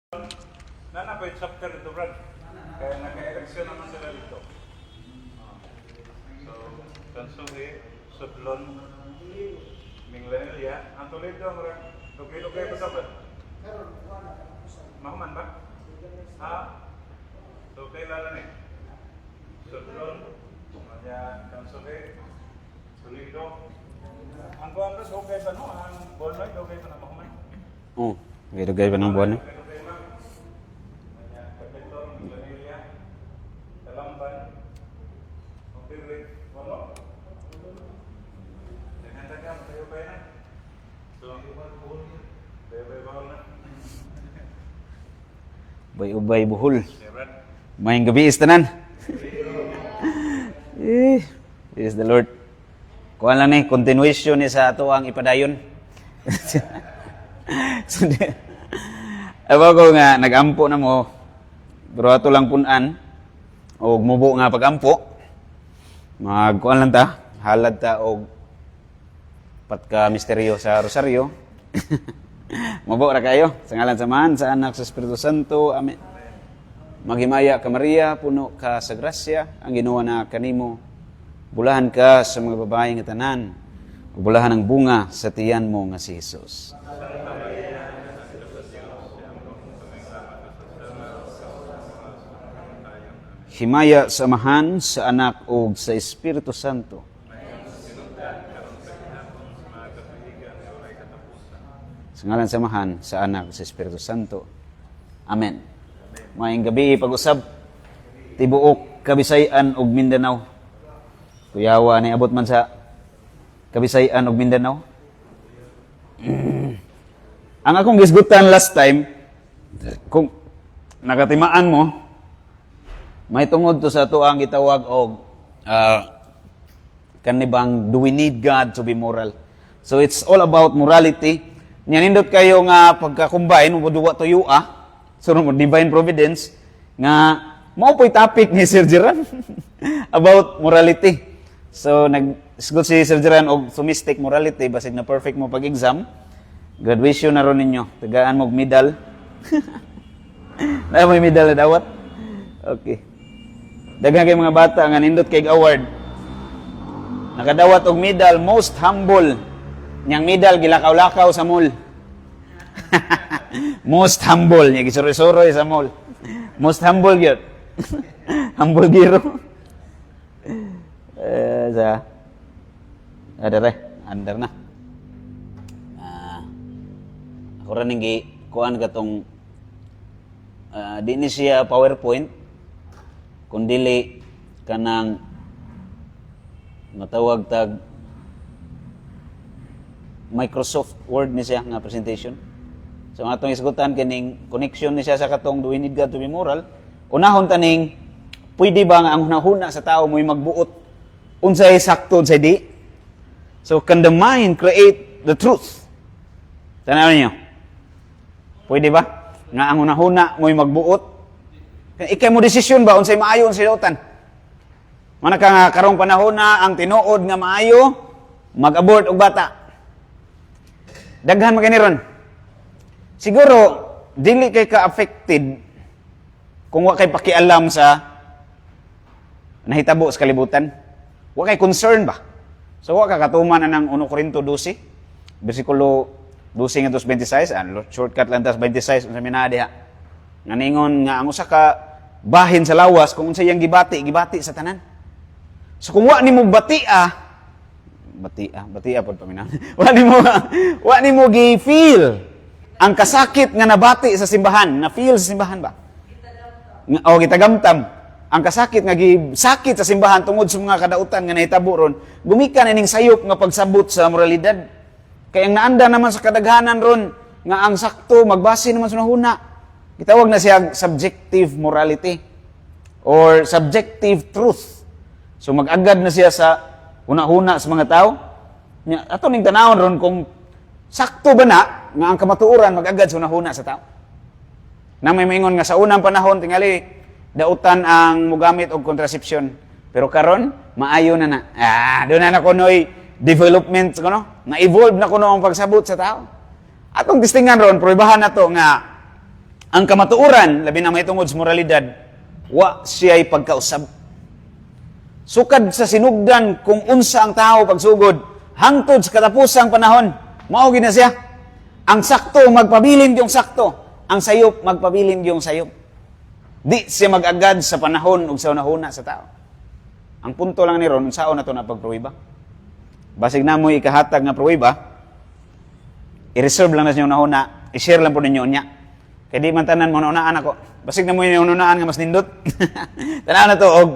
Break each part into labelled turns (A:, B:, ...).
A: Nana pa yung chapter dito, Brad. Kaya naka-eleksyon naman sila dito. So, Tansuhi, Sudlon, Minglanelia, ang tuloy ito, lugay-lugay pa sa Brad? Mahuman ba? Ha? So, kailan eh? Sudlon, Tansuhi, Tulido. Ang buwan ko, okay pa no? Ang Bonoy, okay pa na mahuman?
B: Oo, lugay pa ng buwan. Ubay buhol. Mayang gabi istanan. Is the Lord. Kuha lang ni continuation ni sa ato ang ipadayon. So, ewan ko nga, nag-ampo na mo, pero ato lang punan, o mubo nga pag-ampo, magkuhan lang ta, halad ta, o patka misteryo sa Rosario. Mubo ra kayo, sa ngalan samahan, sa anak sa Espiritu Santo, amen. Maghimaya ka Maria, puno ka sa grasya, ang ginawa na kanimo, bulahan ka sa mga babaeng tanan, bulahan ang bunga sa tiyan mo nga si Jesus. Himaya samahan sa anak o sa Espiritu Santo. Sa ngalan samahan sa anak sa Espiritu Santo. Amen. Mayang gabi pag-usab tibuok Kabisayan ug Mindanao. Kuyawa ni abot man sa Kabisayan ug Mindanao. Ang akong gisgutan last time, kung nakatimaan mo, may tungod to sa tuang gitawag og kanibang, do we need God to be moral? So it's all about morality. Nyanindot kayo nga pagka-combine, duwa to so divine providence, nga mao po'y topic ni Sir Geran about morality. So nag-isgot si Sir Geran og sumistic morality, basig na perfect mo pag-exam, graduation na ron ninyo, tagaan mo medal. Na may medal na dawat? Okay. Daghang kay mga bata nga nindot kay award. Nakadawat og medal, most humble. Nyang medal gilakaw-lakaw sa mall. Most humble, nya gisuroy-suroy sa mall. Most humble gyud. Humble giro. Under na. Ako rin nga kuhaan katong di ni siya PowerPoint, kundili kanang matawag tag Microsoft Word ni siya nga presentation. So ang atong isgutan kining connection ni siya sa katong do we need God to be moral. Unahon taning pwede ba nga ang hunahuna sa tao mo'y magbuot unsay sakto unsay di? So can the mind create the truth? Tanaw niyo. Pwede ba nga ang hunahuna mo'y magbuot? Ikay mo desisyon ba unsay maayo unsay dautan? Mana ka nga karong panahon na ang tinuod nga maayo mag-abort og bata. Daghan magani siguro dili kay ka affected kung wa kay pakialam sa nahitabo sa kalibutan. Wa kay concern ba? So wa ka katuman anang 1 Corinto 12 bersikulo 12 ngadto 26, shortcut lang tas 26 unsa minadi ha. Nganingon nga ang usa ka bahin sa lawas kung unsay yang gibati sa tanan. So kung wa nimo batia pod paminan. wa nimo gi-feel ang kasakit nga nabati sa simbahan, na feel sa simbahan ba? Gitagamtam. Ang kasakit nga gisakit sa simbahan tungod sa mga kadautan nga nahitabo ron, gumikan ining sayop nga pagsabot sa moralidad. Kay ang naanda naman sa kadaghanan ron nga ang sakto magbase naman sa nahuna. Gitawag na siya subjective morality or subjective truth. So mag-agad na siya sa una-una sa mga tao. Ato ning tanawon ron kung sakto ba na nga ang kamatuoran mag-agad sa una-una sa tao. Nang may maingon nga sa unang panahon tingali dautan ang mugamit og kontrasepsyon. Pero karon maayo na. Doon na kunoy development kuno, na-evolve na kuno ang pagsabot sa tao. Atong tistingan ron, probahan na to nga Ang kamatuoran, labi na may tungod sa moralidad, wa siya'y pagkausab. Sukad sa sinugdan kung unsa ang tao pagsugod, hangtod sa katapusang panahon, mao gid na siya. Ang sakto magpabilin yung sakto, ang sayop magpabilin yung sayop. Di siya mag-agad sa panahon ug sa unahuna sa tao. Ang punto lang ni ron, unsaon na to na pagpruwiba. Basig na mo ikahatag nga pruwiba, i-reserve lang na sa unahuna, i-share lang po ninyo niya. Kaya di man tanan mo naunaan ako. Basig na mo yung unaan nga mas nindot. Tanaw na to, og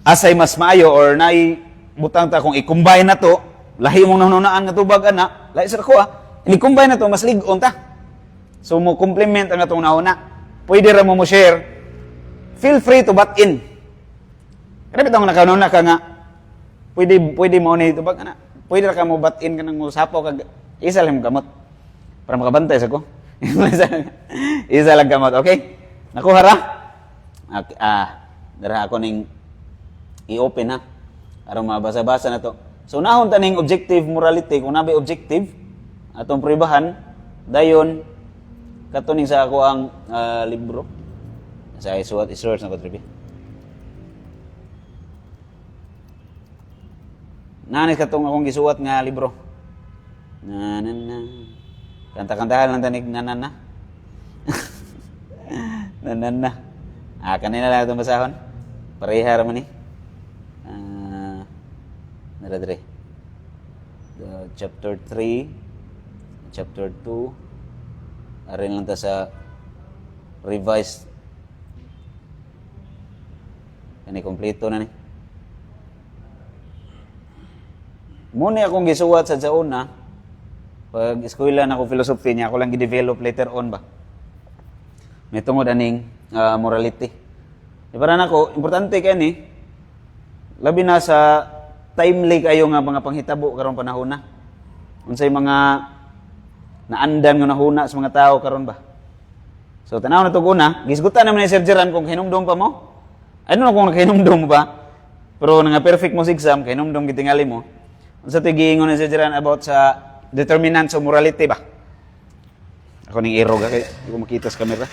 B: asay mas maayo or naay butang ta kung i-combine na to, lahi mong naunaan nga tubag ana, lahi sa ko i-combine na to, mas lig-on ta. So mo complement ang atong nauna. Pwede ra mo share. Feel free to butt in. Kada bitong nakauna ka nga, pwede mo ni tubag ana. Pwede ra ka mo butt in kanang mo sapaw kag isa lang gamot para makabantay sa ko. Isa lang gamot, okay? Nakuha ra? Okay, dara ako ning i-open ha. Aron mabasa-basa na to. So nahon ta ning objective morality, kung nabi objective atong pribahan, dayon katuning sa ako ang libro. Sa isuwat isearch na ko tribi. Nanis katong akong gisuwat nga libro. Na. Kanta-kantahan lang tanig nanana. Nanana. Kanina lang itong basahon. Pareha raman ni. Naradre. Chapter 3, chapter 2. Arin lang ta sa revised. Kani kompleto na ni. Muna akong gisuwat sa una. Pag eskwela na ako philosophy niya, ako lang i-develop later on ba. May tungod aning morality. Di para na ako, importante kaya ni, labi na sa timely kayo nga mga panghitabo karong panahon na. Unsay mga naandan nga nahuna sa mga tao karon ba. So tanaw na to una, gisgutan naman ni Sir Geran kung hinumdum pa mo. Ano na kung nakahinumdum ba? Pero nga perfect mo sa exam, kahinumdum gitingali mo. Unsa to giingon ni Sir Geran about sa determinants of morality ba? Ako ning irog kay di ko makita sa camera.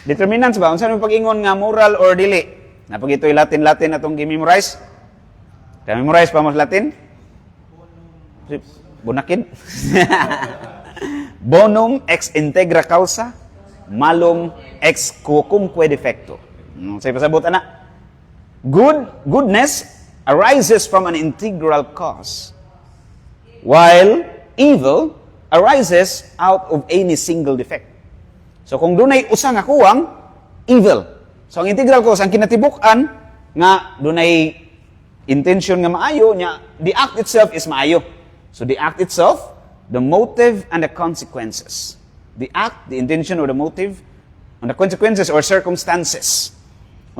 B: Determinants ba? Unsa man pag-ingon nga moral or dili? Napag ito'y Latin atong gi-memorize. Ka-memorize pa mo sa Latin? Bunakid. Bonum ex integra causa, malum ex quocumque defecto. Say pasabot ana. Goodness arises from an integral cause, while evil arises out of any single defect. So kung dunay usa nga kuwang, evil. So ang integral cause, ang kinatibuk-an nga dunay intention nga maayo nya, the act itself is maayo. So the act itself, the motive and the consequences. The act, the intention or the motive, and the consequences or circumstances.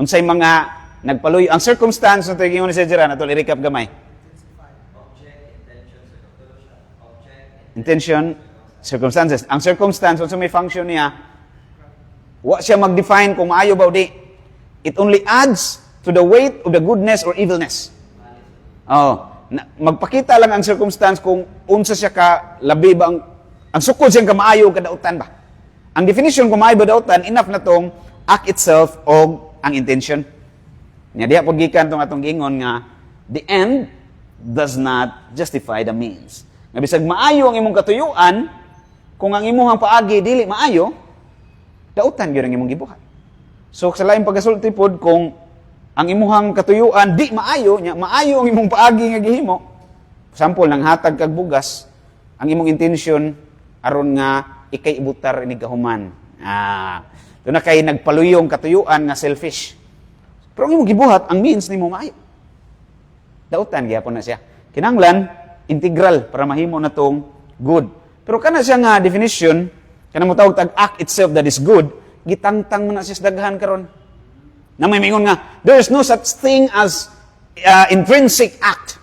B: Unsay mga nagpaluyo ang circumstance na gingon ni Sir Geran, ato i-recap gamay. Intention, circumstances. Ang circumstance, kung may function niya, wa siya mag-define kung maayo ba o di. It only adds to the weight of the goodness or evilness. Magpakita lang ang circumstance kung unsa siya ka labi ba ang sukod siyang kamaayo kadautan ba. Ang definition kung maayo ba dautan, enough na tong act itself o ang intention. Nya diha pud gikan tong atong gingon nga the end does not justify the means. Nga bisag maayo ang imong katuyuan, kung ang imong paagi dili maayo, dautan gyud ang imong gibuhat. So sa lain pagasulti pod kung ang imong katuyuan di maayo, nya maayo ang imong paagi nga gihimo. Sample nang hatag kag bugas, ang imong intention aron nga ikay ibutar ini gahuman. Doon na kay nagpaluyong katuyuan nga selfish. Pero ang imong gibuhat, ang means nimo maayo. Dautan gyapon na siya. Kinahanglan integral para mahimo na tong good. Pero kana siya nga definition, kana mo tawag tag act itself that is good, gitangtang man na siya sa daghan karon. Na may mingon nga, there is no such thing as intrinsic act.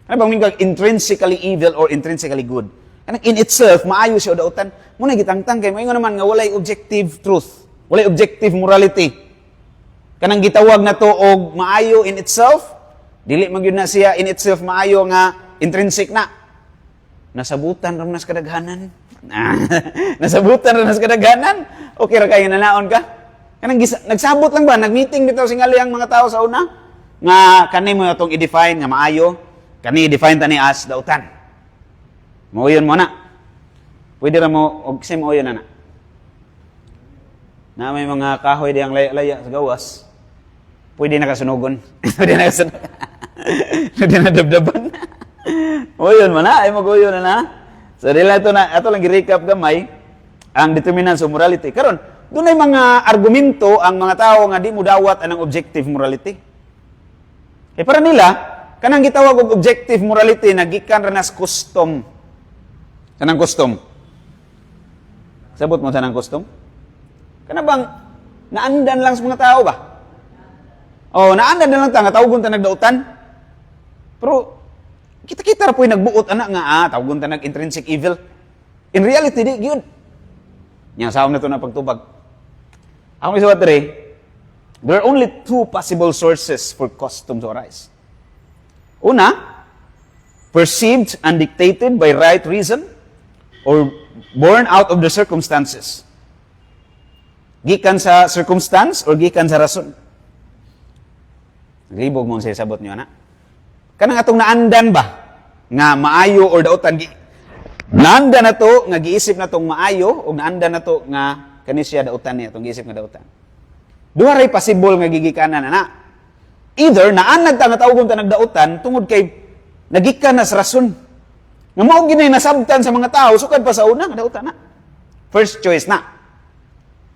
B: Ano bang mingon intrinsically evil or intrinsically good? Kanang in itself maayo siya dautan. Muna gitangtang kay mingon naman nga walay objective truth, walay objective morality. Kanang gitawag na to og maayo in itself, dili man gyud na siya in itself maayo nga intrinsic na. Nasabutan ram nas kadaghanan. Nasabutan ra nas kadaghanan. Okay ra kayo nanaon ka? Kanang nagsabot lang ba? Nag-meeting bitaw singali ang mga tao sa una nga kani mo itong i-define nga maayo, kani i-define tani as dautan. Mauyon mo na. Pwede ra mo og sim oyon na. Na may mga kahoy diyang laya-laya sa gawas. Pwede na kasunugon. Pwede na kasunugon. Pwede na dabdaban. Oyon mo na, ay mag-oyon na. So dila ito na, ato lang i-recap gamay ang determinants of morality. Karon, doon ay mga argumento ang mga tao nga di mo dawat anang objective morality. Eh para nila, kanang gitawag og objective morality nagikan ra nas custom. Kanang custom. Sabot mo sanang custom? Kana bang naandan lang sa mga tao ba? Oh, naandan na lang ta nga tawgon ta nagdautan. Pero kita-kita ra po'y nagbuot ana nga tawgon ta nag-intrinsic evil. In reality di gyud. Nya sawom na to na pagtubag. Ako may sabat dere, there are only two possible sources for custom to arise. Una, perceived and dictated by right reason or born out of the circumstances. Gikan sa circumstance or gikan sa rason. Naglibog mo sa sabot niyo, na? Kanang atong naandan ba? Nga maayo or dautan. Naandan na to, nga giisip na tong maayo, o naandan na to, nga kanisya dautan niya, itong giisip nga dautan. Duha ray possible nga gigikanan, na? Either, naanad ta nga tawgon ta nagdautan, tungod kay nagikan na sa rason. Nga mao ginay nasabtan sa mga tao, sukad pa sa una, nga dautan na. First choice na.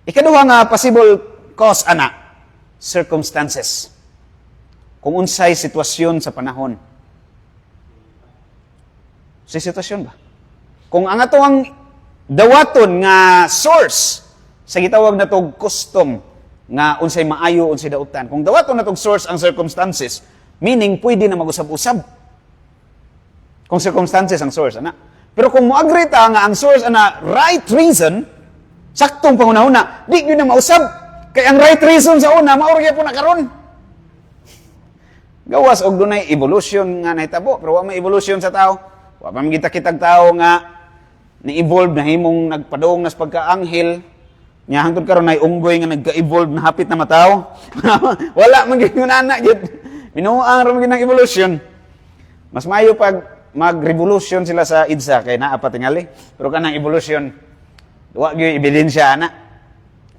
B: Ikaduha nga possible cause, ana, circumstances. Kung unsay sitwasyon sa panahon. Sa sitwasyon ba? Kung ang ato ang dawaton nga source sa gitawag na tog custom nga unsay maayo, unsay dautan. Kung dawaton na tog source ang circumstances, meaning pwede na mag-usab-usab. Kung circumstances ang source, ana. Pero kung moagree ta nga ang source ana right reason, saktong pangunahuna, di gyud na mausab. Kay ang right reason sa una, maurya po na karon. Gawas og dunay evolution nga nahitabo, pero wa may evolution sa tao. Wa pa magita-kitag tao nga ni-evolve na himong nagpadong nas pagka-anghel. Nya hangtod karon nay unggoy nga nagka-evolve na hapit na matao. Wala man gyud ana gyud. Minuang ra man ng evolution. Mas maayo pag mag-revolution sila sa IDSA kay naa pa tingali. Pero kanang evolution wa gyud ebidensya ana.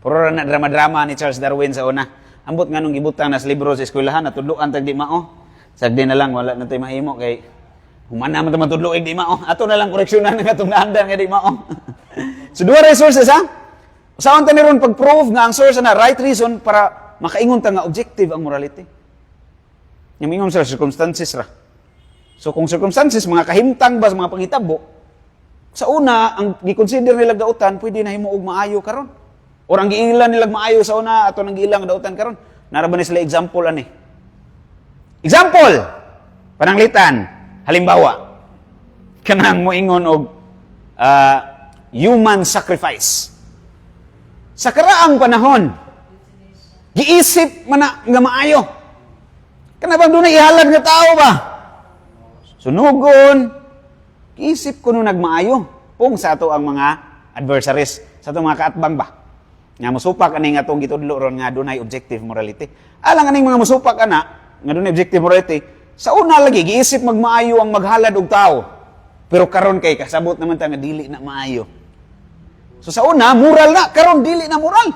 B: Puro na drama-drama ni Charles Darwin sa una. Ambot nga nung gibutang nas libro sa eskwelahan natudloan tag di mao. Sagdi na lang wala na tay mahimo kay humana man ta matudloig di mao. Ato na lang koreksyonan nga atong naandan nga di mao. So duha resources ha. Usaon ta ni ron pag-prove nga ang source na right reason para makaingon ta nga objective ang morality. Yung ingon sa circumstances ra. So kung circumstances mga kahimtang ba sa mga panghitabo, sa una ang gi-consider nila dautan pwede na himo og maayo karon. Or ang giilan nilang maayo sa una, ato nang giilang dautan karon. Nara ba ni sila example ani? Example! Pananglitan. Halimbawa, kanang moingon og human sacrifice. Sa karaang panahon, giisip man na nga maayo. Kana bang dunay ihalad nga tao ba? Sunugon, giisip ko nung nagmaayo. Kung sa ato ang mga adversaries, sa ato mga kaatbang ba? Nga musupak ani nga atong gitudlo ron nga dunay objective morality. Alang aning mga musupak ana nga dunay objective morality, sa una lagi giisip magmaayo ang maghalad og tao. Pero karon kay kasabot naman ta nga dili na maayo. So sa una moral na, karon dili na moral.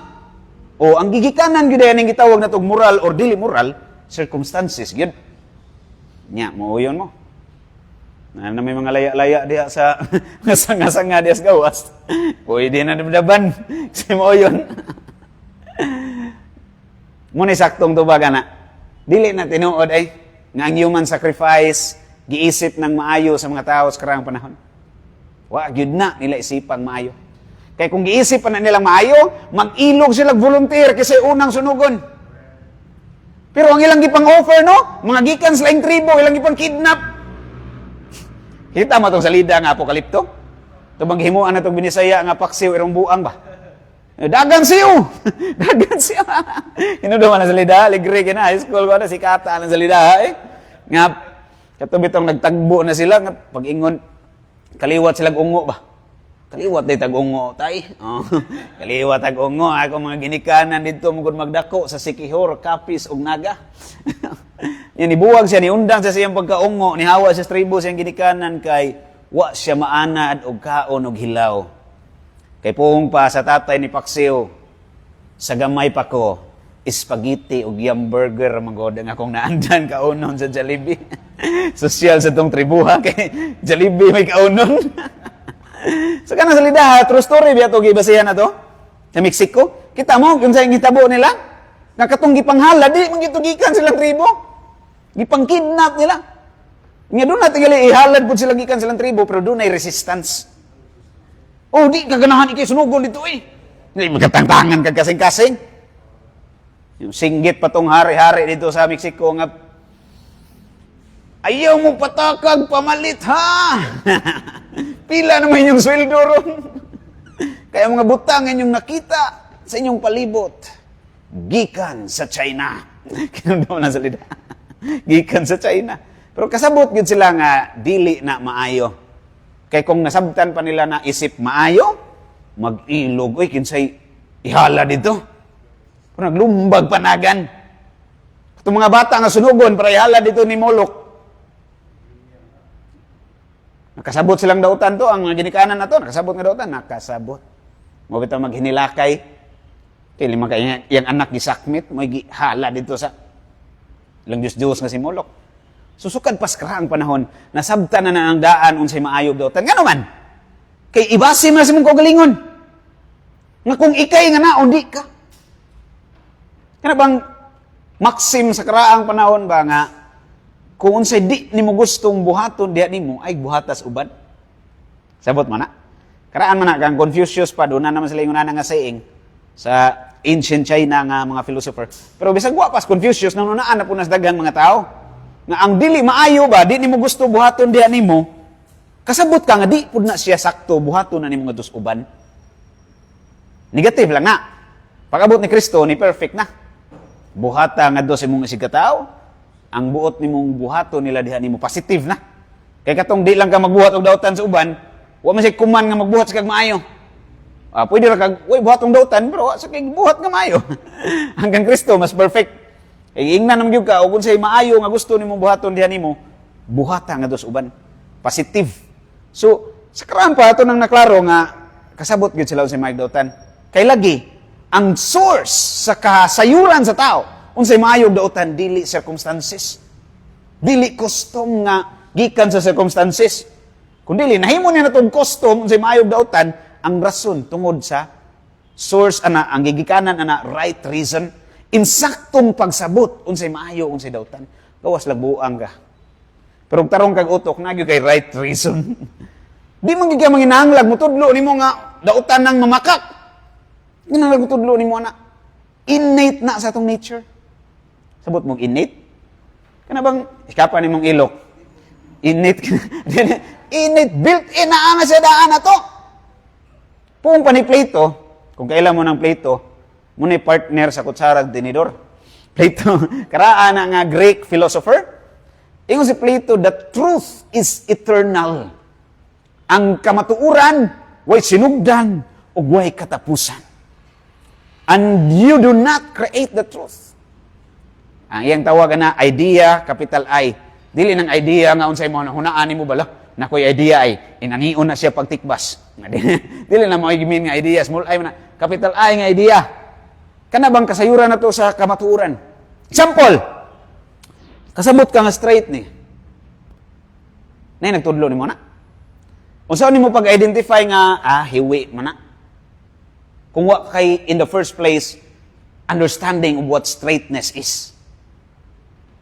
B: O ang gigikanan gyud ning gitawag natong moral or dili moral, circumstances gyud. Nya mooyon mo. Na may mga laya-laya diya sa nga diya sa gawas. Pwede na dabdaban. Kasi mo yun. Muna saktong tubag na. Dili na tinuod ay nga ang human sacrifice giisip ng maayo sa mga tao sa karang panahon. Wa gyud na nila isipang maayo. Kaya kung giisip pa na nilang maayo, mag-ilog sila volunteer kasi unang sunugon. Pero ang ilang gipang offer no, mga gikan sa laing tribo, ilang gipang kidnap. Kita mo itong salida nga apokalipto? Ito bang himuan na itong binisaya nga paksiw irong buang ba? Dagan siyo! Dagan siyo! Hinuduman na salida, ligre ka na, high school ko na, si Kata na salida eh. Nga, katubit itong nagtagbo na sila, nga pag-ingon, kaliwat silang ungo ba? Kaliwat day tag-ungo, tay. Oh, kaliwat tag-ungo. Ako mga ginikanan dito mugod magdako sa Sikihor, Kapis, ug Naga. Yan, ibuwag siya, niundang sa siyang pagkaungo, nihawa siya sa tribo siyang ginikanan kay wa siya maanad og kaon og hilaw. Kay puong pa sa tatay ni Paksiw, sa gamay pa ko, spaghetti ug yam burger magod ang akong naandan kaunon sa Jollibee. Sosyal sa tong tribuha kay Jollibee may kaunon. Sa kanang salida, true story biya to gibasihan na to sa Mexico. Kita mo kung sa gitabo nila, nakatong gipanghala di man gitugikan silang tribo. Gipang-kidnap nila. Nga doon natin gali ihalad po sila gikan silang tribo pero doon ay resistance. Oh, di kaganahan ikay sunugon dito eh. Hindi magkatangtangan kag kasing-kasing. Yung singgit pa tong hari-hari dito sa Mexico nga ayaw mo patakag pamalit ha. Pila naman yung sweldo ron. Kaya mga butang inyong nakita sa inyong palibot gikan sa China. Kinundaw na salida. Gikan sa China. Pero kasabot gid sila nga dili na maayo. Kay kung nasabtan pa nila na isip maayo, mag-ilog oy kinsay ihala dito. Kung naglumbag panagan. Itong mga bata nga sunugon para ihala dito ni Molok. Nakasabot silang dautan to, ang ginikanan na to, nakasabot nga dautan, nakasabot. Mo bitaw maghinilakay. Kay lima kay yang anak ni Sakmit, mo hala dito sa ilang Diyos nga si Molok. Susukad pas kara ang panahon, nasabtan na ang daan unsay maayog dautan. Ngano man? Kay ibasi man sa mong kagalingon. Nga kung ikay nga naon di ka. Kana bang maxim sa karaang panahon ba nga kung unsay di nimo gustong buhaton diha nimo ay buhatas uban. Sabot man na. Karaan man na kang Confucius pa doon na naman sila yung nga saying sa ancient China nga mga philosopher. Pero bisag wa pas Confucius nang nunaan na po nas daghang mga tao nga ang dili maayo ba di nimo gusto buhaton diha nimo kasabot ka nga di pud na siya sakto buhaton na nimo nga dus uban. Negative lang na. Pag-abot ni Kristo ni perfect na. Buhata nga dos imong isig katao. Ang buot nimong buhato nila diha nimo positive na. Kay katong di lang ka magbuhat og dautan sa uban, wa man siya kuman nga magbuhat sa kag maayo. Pwede ra kag buhat og dautan pero wa sa kag buhat nga maayo. Hanggang Kristo mas perfect. Kay ingnan nam gyud ka og unsay maayo nga gusto nimong buhaton diha nimo, buhata nga dos uban. Positive. So, sa karaan pa ato nang naklaro nga kasabot gyud sila unsay maayong dautan. Kay lagi ang source sa kasayuran sa tao unsay maayog dautan dili circumstances. Dili custom nga gikan sa circumstances. Kun dili nahimo niya natong custom unsay maayog dautan ang rason tungod sa source ana ang gigikanan ana right reason insaktong pagsabot unsay maayo unsay dautan. Gawas lagbuang ka. Pero tarong kag utok na gyud kay right reason. Di man gyud ka manginahanglag mo tudlo nimo nga dautan nang mamakak. Ginahanglag mo tudlo nimo ana. Innate na sa atong nature. Sabot mong innate? Kana bang iskapa ni mong ilok? Innate. Innate, built-in na ana sa daan na to. Kung pa ni Plato, kung kailan mo ng Plato, mo ni partner sa kutsara at tinidor. Plato, karaan na nga Greek philosopher. Ingon si Plato, the truth is eternal. Ang kamatuuran, way sinugdan, o way katapusan. And you do not create the truth. Ang iyang tawagan na idea, capital I. Dili ng idea nga unsay mo hunaan mo bala. Nakoy idea ay inanion na siya pagtikbas. Dili na mo gimin nga idea, small I na capital I nga idea. Kana bang kasayuran na to sa kamatuuran? Example. Kasabot ka nga straight ni. Nay nagtudlo nimo na. Unsa nimo pag-identify nga hiwi man na? Kung wa kay in the first place understanding of what straightness is.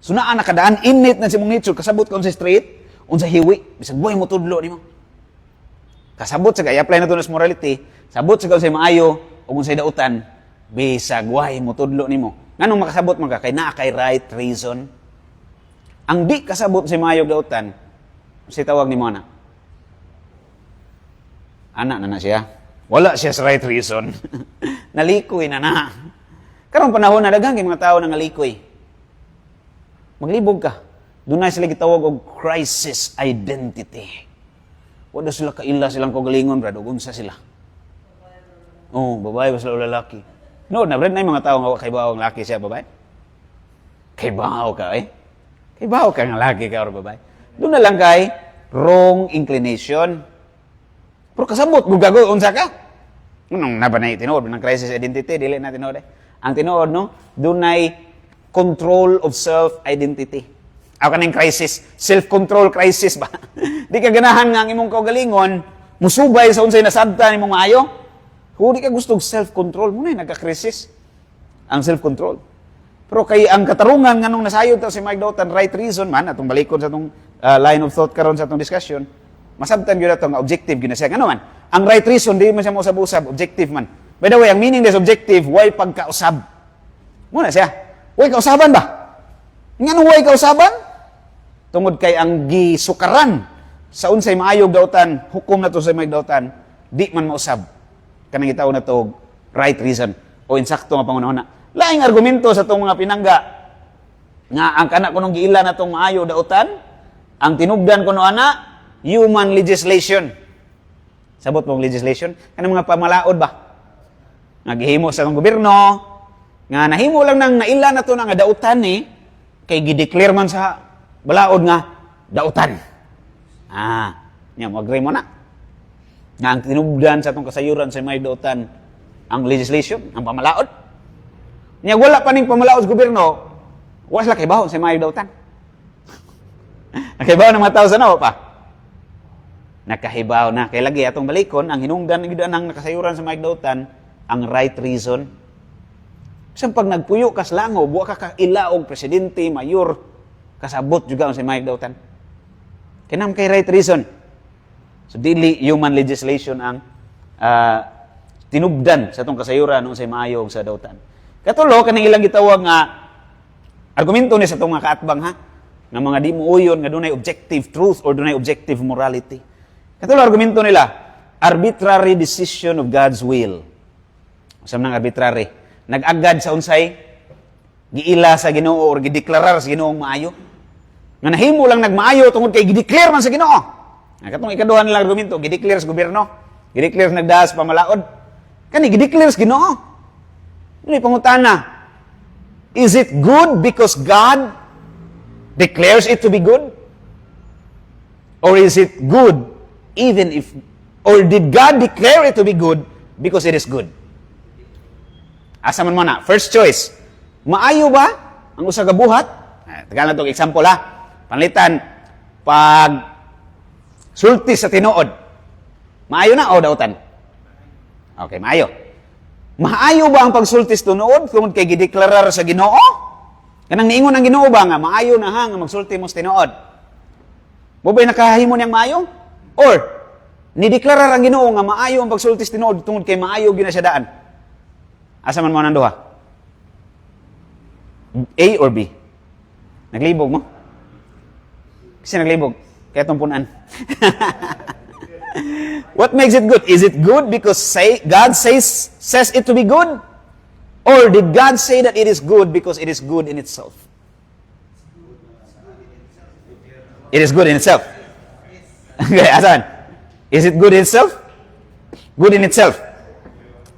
B: So naa nakadaan innate na si mong nature kasabot ka unsay straight, unsay hiwi, bisag buhay mo tudlo nimo. Kasabot sa kay apply na to sa morality, sabot sa unsay maayo ug unsay dautan, bisag buhay mo tudlo nimo. Nganong makasabot man ka kay naa kay right reason. Ang di kasabot sa maayo ug dautan, unsay tawag nimo ana? Ana na siya. Wala siya sa right reason. Nalikoy na na. Karong panahon na daghang mga tao na nalikoy. Maglibog ka. Doon na sila gitawag og crisis identity. Wala sila kaila silang kagalingon, brad. Ug unsa sila? Oh, babae ba sila o lalaki? No, na brad na yung mga tao nga kay bawo ang laki siya, babae. Kay bawo ka, eh. Kay bawo ka nga laki ka or babae. Doon na lang kay wrong inclination. Pero kasabot, gugago, unsa ka? Nung nabanay tinuod ng crisis identity, dili na tinuod. Ang tinuod, no? Doon ay control of self-identity. Ako kaning crisis, self-control crisis ba? Di ka ganahan nga ang imong kaugalingon, musubay sa unsay nasabtan imong maayo. Kung di ka gusto self-control, muna nagka-crisis ang self-control. Pero kay ang katarungan nga nung nasayod ta si Mike Doutan, right reason man, atong balikon sa atong line of thought karon sa atong discussion, masabtan gyud ato nga objective gyud na siya. Ano man? Ang right reason, di man siya usab-usab, objective man. By the way, ang meaning des objective, why pagkausab? Muna siya. Why kausaban ba? Nga nung why kausaban? Tungod kay ang gisukaran sa unsay maayog dautan, hukom na to sa Mike Doutan, di man mausab. Kanang itaw na to right reason o insakto nga pangunahuna. Laing argumento sa itong mga pinangga nga ang kanak ko nung giila na itong maayo dautan, ang tinubdan ko no ana, human legislation. Sabot mong legislation? Kanang mga pamalaod ba? Naghihimo sa itong gobyerno, nga nahimo lang nang naila na ito nga dautan kay gideclare man sa balaod nga dautan. Mag-agree mo na. Nga ang tinubdan sa itong kasayuran sa may dautan, ang legislation, ang pamalaod. Niya wala pa ning pamalaod sa gobyerno, wala sila kaibaho sa may dautan. Nakaibaho ng mga tao sa nawa pa. Nakahibaw na. Kaya lagi atong balikon, ang hinungdan ng nakasayuran sa may dautan, ang right reason. Kasi pag nagpuyo kas lango, buwa ka ilaog, presidente, mayor, kasabot juga sa may dautan. Kinam kay right reason. So, dili human legislation ang tinubdan sa itong kasayuran nung sa maayog sa dautan. Katulo, kanang ilang gitawag nga argumento ni sa itong mga kaatbang, ha? Nga mga di mo uyon, nga dunay objective truth or dunay objective morality. Katulo, argumento nila, arbitrary decision of God's will. Usam nang arbitrary. Nag-agad sa unsay, giila sa Ginoo or gideklarar sa Ginoong maayo. Nga nahimo lang nagmaayo tungod kay gideclare man sa Ginoo. Katong ikaduha nilang argumento, gideclare sa gobyerno, gideclare sa nagdaas pamalaod. Kani gideclare sa Ginoo. Ano pangutana? Is it good because God declares it to be good? Or is it good even if, or did God declare it to be good because it is good? Asa man mo na? First choice. Maayo ba ang usa ka buhat? Tagal na itong example ha. Panlitan, pag sulti sa tinuod. Maayo na o dautan? Okay, maayo. Maayo ba ang pagsulti sa tinuod tungod kay gideklarar sa Ginoo? Kanang niingon ang Ginoo ba nga maayo na ha nga magsulti mo sa tinuod? Mo ba'y nakahimo niyang maayo? Or nideklarar ang Ginoo nga maayo ang pagsulti sa tinuod tungod kay maayo gyud na siya daan? Asa man mo nang duha? A or B? Naglibog mo? Kasi naglibog. Kaya itong punan. What makes it good? Is it good because God says it to be good? Or did God say that it is good because it is good in itself? It is good in itself. Okay, asan? Is it good in itself? Good in itself.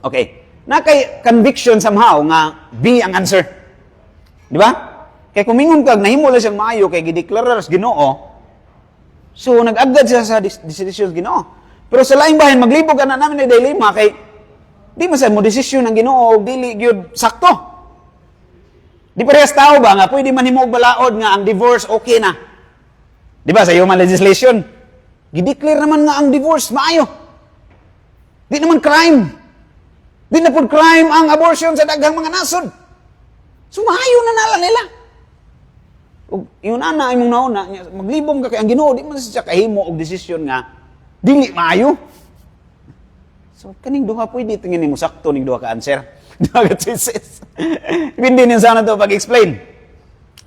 B: Okay. Na kay conviction somehow nga B ang answer. Di ba? Kaya kumingon kag nahimo lang siyang maayo kay gideklarar sa Ginoo. So nag-agad siya sa decision Ginoo. Pero sa laing bahin maglibog ana namin na dilemma kay di man sa mo desisyon ng Ginoo og dili gyud sakto. Di parehas tao ba nga pwede man himo og balaod nga ang divorce okay na. Di ba sa human legislation gideclare naman nga ang divorce maayo. Di naman crime. Di na pud crime ang abortion sa daghang mga nasod. So maayo na nala nila. Og yun ana imong nauna maglibong ka kay ang Ginoo di man siya kahimo og desisyon nga dili maayo. So kaning duha pwede tingin nimo sakto ning duha ka answer. Duha ka choices. Hindi din sana to pag-explain.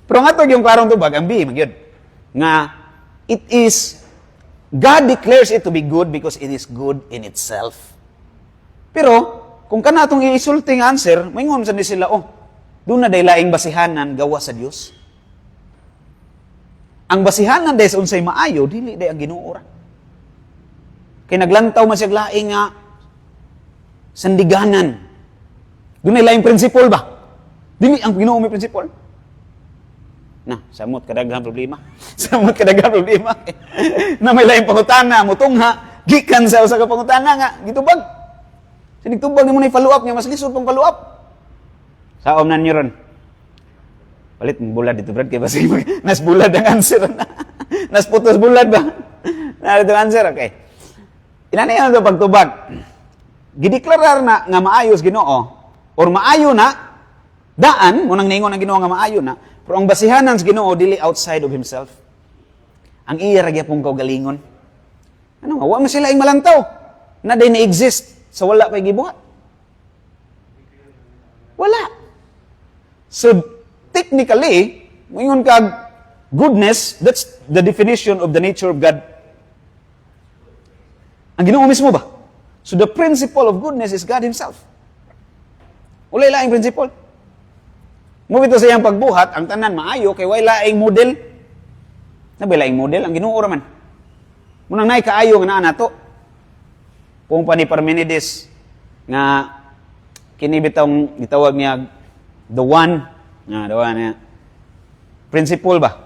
B: Pero nga to yung klarong tubag ang B magyud nga it is God declares it to be good because it is good in itself. Pero kung kana atong i-isulting answer, maingon sa sila doon na day laing basihanan gawa sa Dios. Ang basihanan des unsay maayo dili day ang Ginoo ra. Kay naglantaw man siya laing nga sandiganan. Doon ay laing principle ba? Dili ang Ginoo may principle. Na, samot kadaghang problema. Samot kadaghang problema. Na may laing pangutana, mutungha, gikan sa usa ka pangutana nga gitubag. Sinigtubag ni mo na follow up niya, mas lisod pang follow up. Saom na niyo ron. Palit mong bulad dito, Brad, kaya basi nas bulad ang answer na. Nas putos bulad ba? Na ito answer, okay. Ilan na yan ito pagtubag? Gideklarar na nga maayos Ginoo or maayo na daan mo nang ningon ang Ginoo nga maayo na pero ang basihanan sa Ginoo dili outside of himself. Ang iya ra gyapon kaugalingon. Ano nga wa man sila ing malantaw na day na-exist sa wala pay gibuhat. Wala. So technically, moingon kag goodness, that's the definition of the nature of God. Ang Ginoo mismo ba? So the principle of goodness is God Himself. Wala laing principle. Mubito sa iyang pagbuhat, ang tanan maayo, kay wala laing model. Nabay laing model, ang Ginoo ra man. Munang nay kaayo nga naa nato. Kung pa ni Parmenides nga kini bitong gitawag niya the one principle ba?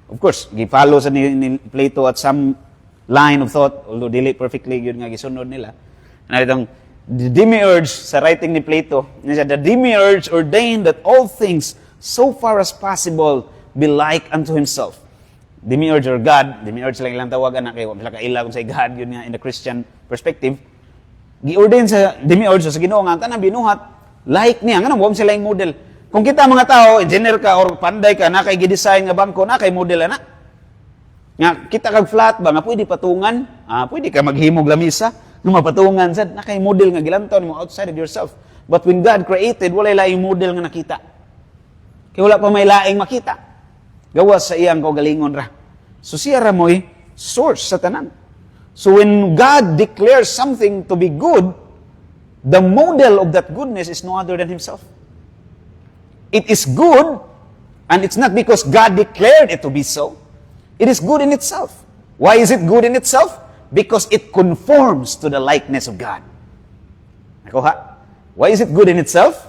B: Of course, gi-follow sa ni Plato at some line of thought, although dili perfectly yun nga gisunod nila. Na itong the demiurge sa writing ni Plato, niya the demiurge ordained that all things so far as possible be like unto himself. Demiurge or God, demiurge lang ilang tawagan na kayo, wala kaila kung sa God yun nga in the Christian perspective. Gi-ordain sa demiurge sa Ginoo nga tanang binuhat like niya, nga mo sila yung model. Kung kita mga tao, engineer ka or panday ka na kay gi-design nga bangko na kay model na. Nga kita kag flat ba nga pwede patungan, pwede ka maghimog lamisa, nga mapatungan sad na kay model nga gilantaw nimo outside of yourself. But when God created, wala laing model nga nakita. Kay wala pa may laing makita. Gawas sa iyang kaugalingon ra. So siya ra mo'y source sa tanan. So when God declares something to be good, the model of that goodness is no other than Himself. It is good, and it's not because God declared it to be so. It is good in itself. Why is it good in itself? Because it conforms to the likeness of God. Nakuha? Why is it good in itself?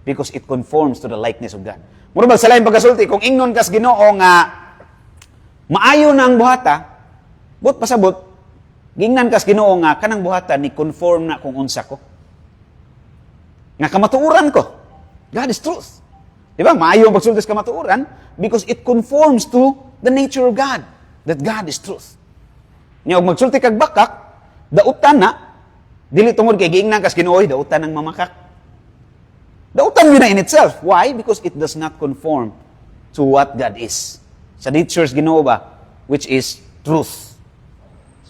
B: Because it conforms to the likeness of God. Mura ba sa lain pagkasulti, kung ingnon kas Ginoo nga maayo na ang buhata, but pasabot, gingnan kas Ginoo nga kanang buhata ni conform na kung unsa ko. Nga kamatuuran ko. God is truth. Di ba? Maayo ang pagsulti sa kamatuuran because it conforms to the nature of God. That God is truth. Nya og magsulti kag bakak, dautan na dili tungod kay giingnan kas Ginoo, dautan ang mamakak. Dautan yun na in itself. Why? Because it does not conform to what God is. Sa nature's Ginoo ba, which is truth.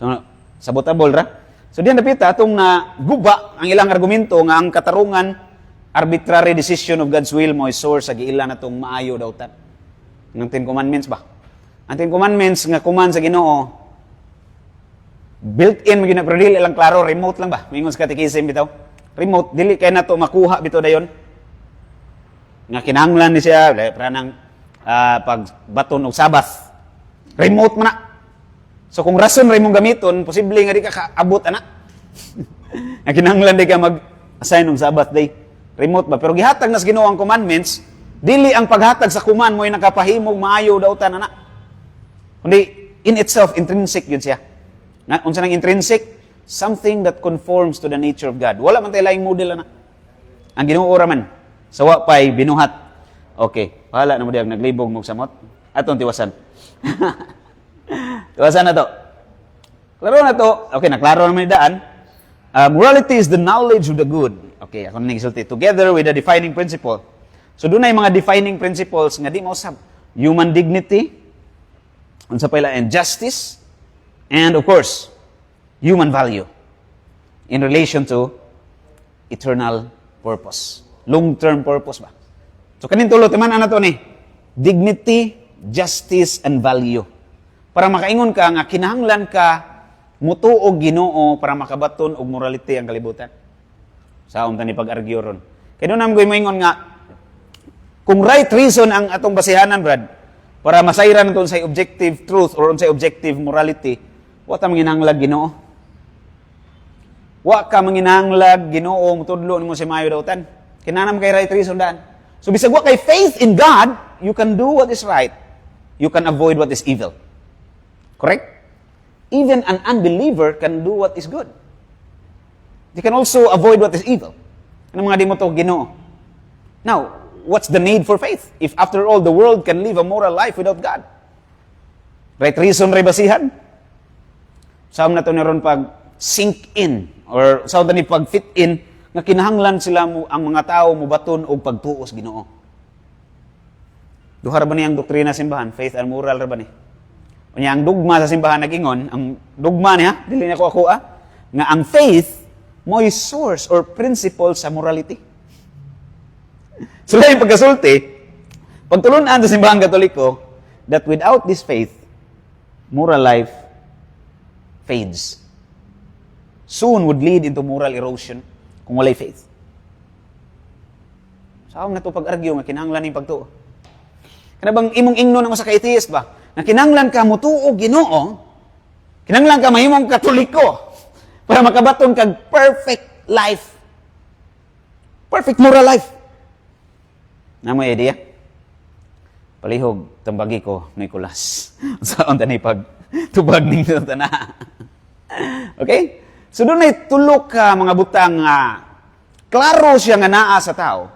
B: So, sabotable ra. So diyan napita atong guba ang ilang argumento nga ang katarungan arbitrary decision of God's will mo is source sa giila natong maayo dautan. Ng Ten Commandments ba? Ang Ten Commandments nga command sa Ginoo built-in mo gina pero dili lang klaro, remote lang ba? Mingon sa catechism bitaw. Remote dili kay nato makuha bitaw dayon. Nga kinahanglan ni siya para nang pagbaton og Sabbath. Remote man na. So kung rason ray mong gamiton, posible nga di ka kaabot ana. Nga kinahanglan di ka mag-assign og Sabbath day. Remote ba? Pero gihatag na sa Ginoo ang commandments, dili ang paghatag sa command mo ay nakapahimog maayo dautan ana. Kundi in itself intrinsic yun siya. Unsa nang intrinsic? Something that conforms to the nature of God. Wala man tay laing model ana. Ang Ginoo ra man sawa pay binuhat. Okay, pahala na mo diag naglibog mo samot. Atong tiwasan. Tiwasan na to. Klaro na to. Okay, naklaro na may daan. Morality is the knowledge of the good. Okay, ako na nagsulti. Together with the defining principle. So doon ay mga defining principles nga di mausab. Human dignity, unsa pa ila, and justice, and of course, human value in relation to eternal purpose. Long-term purpose ba? So kanin tulo, timan na to ni. Dignity, justice, and value. Para makaingon ka nga kinahanglan ka mutuog Ginoo para makabaton og morality ang kalibutan. Saon ta ni pag-argue ron. Kaya doon naman maingon nga kung right reason ang atong basihanan, Brad, para masayran naton sa objective truth or sa objective morality, what ang ginahanglan Ginoo? Wa ka manginahanglag Ginoo mutudlo nimo si maayo dautan. Kinahanglan kay right reason daan. So bisag wa kay faith in God, you can do what is right. You can avoid what is evil. Correct? Even an unbeliever can do what is good. They can also avoid what is evil. Ano mga di mo to Ginoo? Now, what's the need for faith? If after all, the world can live a moral life without God. Right reason, ray basihan? Saan na to naron pag sink in or saan ni pag fit in nga kinahanglan sila mo ang mga tao mo baton og pagtuos Ginoo. Duha ra ba ni ang doktrina sa simbahan, faith and moral ra ba ni? Unya ang dogma sa simbahan nagingon, ang dogma niya dili na ko nga ang faith mo'y source or principle sa morality. So lain pagkasulti, pagtulunan sa simbahan Katoliko that without this faith, moral life fades. Soon would lead into moral erosion kung walay faith. Saan na ito pag-argue nga kinahanglan yung pagtuo? Kana bang imong ingnon ang sa ka-atheist ba? Na kinahanglan ka mutuo Ginoo, kinahanglan ka mahimong Katoliko para makabaton kag perfect life. Perfect moral life. Namo idea? Palihog tambagi ko Nicolas. Saan tani pag tubag ning tana. Okay? So doon ay tulok ka mga butang klaro siya nga naa sa tao.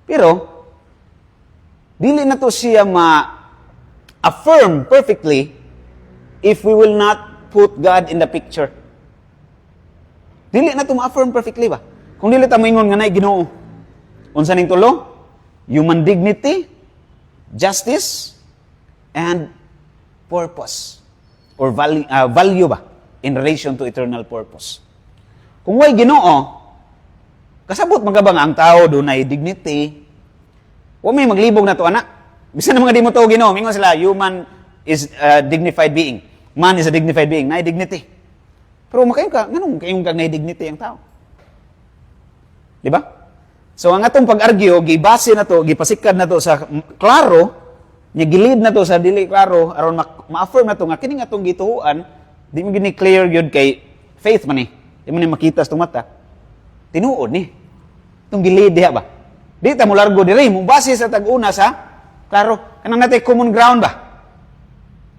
B: Pero dili na to siya ma-affirm perfectly if we will not put God in the picture. Dili na to ma-affirm perfectly ba? Kung dili ta moingon nga nay Ginoo. Unsa ning tulo? Human dignity, justice, and purpose. Or value ba? In relation to eternal purpose. Kung way Ginoo, kasabot magabang ang tao doon ay dignity, wa may maglibog na to anak. Bisan na mga di mo to Ginoo, mingon sila, human is a dignified being. Man is a dignified being, na dignity. Pero makayon ka, ganun kayong kag na dignity ang tao. Di ba? So ang atong pag-argue, gibase na to, gipasikad na to sa klaro, nya gilid na to sa dili klaro aron ma-affirm na to nga kini atong gituhuan, di mo gini clear gyud kay faith man ni. Di mo ni makita sa mata. Tinuod ni. Itong gilid diha ba? Di ta mo largo diri, mo base sa tag-una sa klaro, kanang natay common ground ba?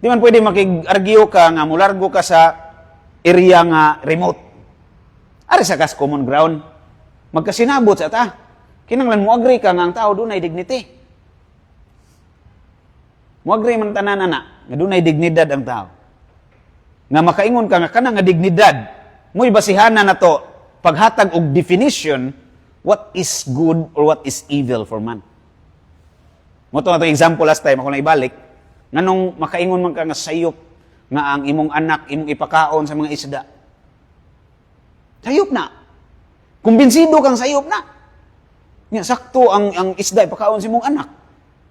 B: Di man pwede makig-argue ka nga mo largo ka sa area nga remote. Ari sa kas common ground. Magkasinabot sa ta. Kinanglan mo agree ka nga ang tao doon ay dignity. Mo agree man tanan na nga doon ay dignidad ang tao. Nga makaingon ka nga kanang nga dignidad, mo'y basihanan na to paghatag og definition what is good or what is evil for man. Mo to example last time ako na ibalik, nganong makaingon man ka nga sayop nga ang imong anak imong ipakaon sa mga isda. Sayop na. Kumbinsido kang sayop na. Nga, sakto ang isda, ipakaon si mong anak.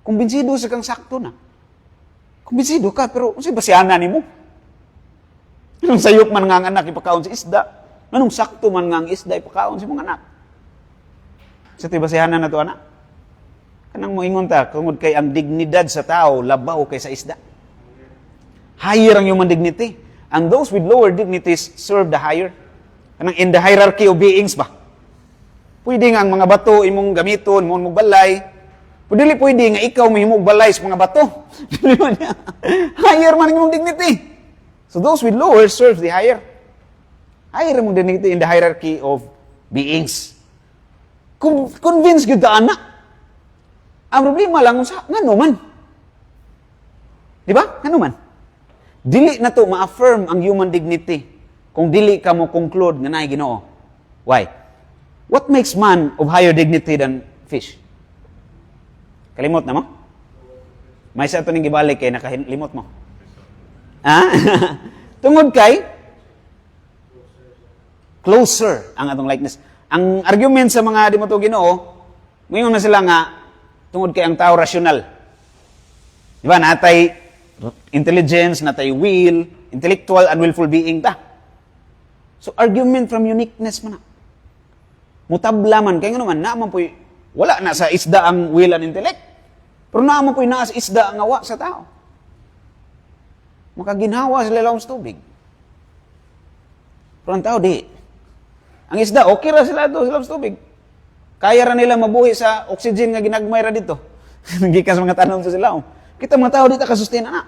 B: Kumbinsido sa kang sakto na. Kumbinsido ka, pero kasi basyanan ni mo. Anong sayop man nga ang anak, ipakaon si isda. Anong sakto man nga ang isda, ipakaon si mong anak. Sa ito basyanan na to, anak. Kanang mo ingon ta, kungod kay ang dignidad sa tao, labaw kay sa isda. Higher ang human dignity. And those with lower dignities serve the higher. Kanang in the hierarchy of beings ba? Pwede nga ang mga bato imong gamiton, imong magbalay. Pwede nga ikaw may imong balay sa mga bato. Higher man imong dignity. So those with lower serve the higher. Higher imong dignity in the hierarchy of beings. Convince gyud ta anak. Ang problema lang sa ngano man. Di ba? Ngano man. Dili na to ma-affirm ang human dignity kung dili ka mo conclude nga naay Ginoo. Why? What makes man of higher dignity than fish? Kalimot na mo? May sa ito ning gibalik kay nakalimot mo. Tungod kay closer ang atong likeness. Ang argument sa mga di mo to Ginoo, ngayon na sila nga tungod kay ang tao rasyonal. Di ba? Natay intelligence, natay will, intellectual and willful being ta. So argument from uniqueness man na. Mutabla man kay ngano man naman poy wala na sa isda ang will and intellect. Pero naman poy naa sa isda ang awa sa tao. Makaginhawa sila laom sa tubig. Pero ang tao di. Ang isda, okay ra sila ito, sila sa tubig. Kaya ra nila mabuhi sa oxygen nga ginagmay ra dito. Gikas mga tanong sa sila. Kita mga tao dito kasustain na.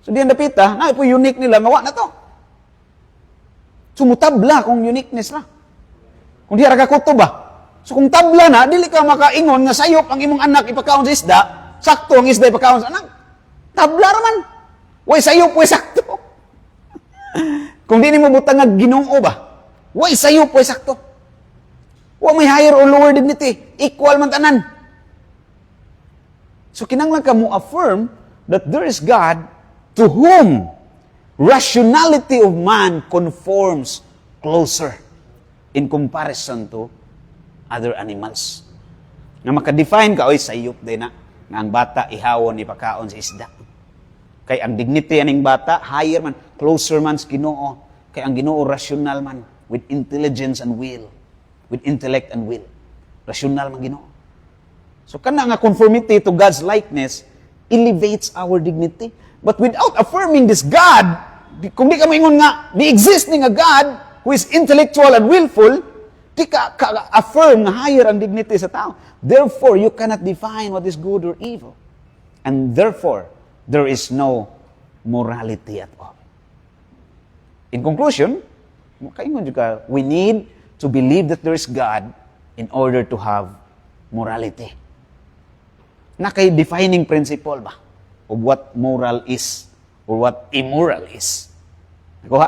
B: So diyan dapita, na po unique nila, ngawa na to. Sumutabla kung uniqueness na. Kung di ra ka kutob ba? So kung tabla na, dili ka makaingon nga sayop ang imong anak ipakaon sa isda, sakto ang isda ipakaon sa anak. Tabla raman. Way sayop, way sakto. Kung di nimo butang nga Ginoo ba? Way sayop, way sakto. Wa may higher or lower dignity, equal man tanan. So kinanglan ka mo affirm that there is God to whom rationality of man conforms closer in comparison to other animals. Nga maka-define ka, oy sayop din na, nga ang bata ihawon ipakaon sa isda. Kay ang dignity aning bata, higher man, closer man sa Ginoo. Kay ang Ginoo rational man, with intelligence and will. With intellect and will. Rational man Ginoo. So kana nga conformity to God's likeness elevates our dignity. But without affirming this God, kung di ka maingon nga, di exist ni nga God who is intellectual and willful, di ka affirm nga higher ang dignity sa tao. Therefore, you cannot define what is good or evil. And therefore, there is no morality at all. In conclusion, makaingon ka, we need to believe that there is God in order to have morality. Na kay defining principle ba of what moral is or what immoral is. Nakuha?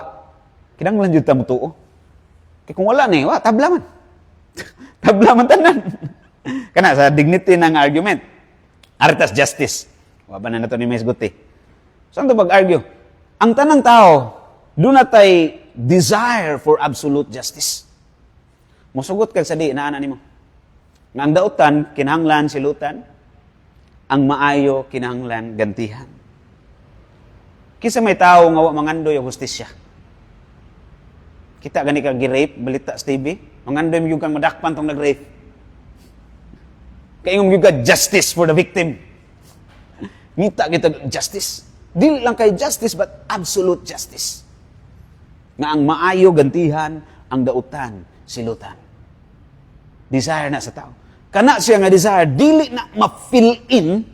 B: Kinanglan jud ta mo tuo. Kay kung wala ni, tabla man. Tabla man tanan. Kana sa dignity ng argument. Aritas justice. Wa ba na nato ni Mesguti. Saan to mag-argue? Ang tanang tao, do natay desire for absolute justice. Musugot kag sa di naana nimo. Nga ang dautan kinahanglan silutan, ang maayo kinahanglan gantihan. Kisa may tao nga wa mangandoy og hustisya. Kita gani ka gi-rape balita sa TV, mangandoy mo kang madakpan tong nag-rape. Kay ingong gyud justice for the victim. Ngita kita justice. Dili lang kay justice but absolute justice. Nga ang maayo gantihan, ang dautan silutan. Desire na sa tao. Kana siya nga desire, dili na ma-fill in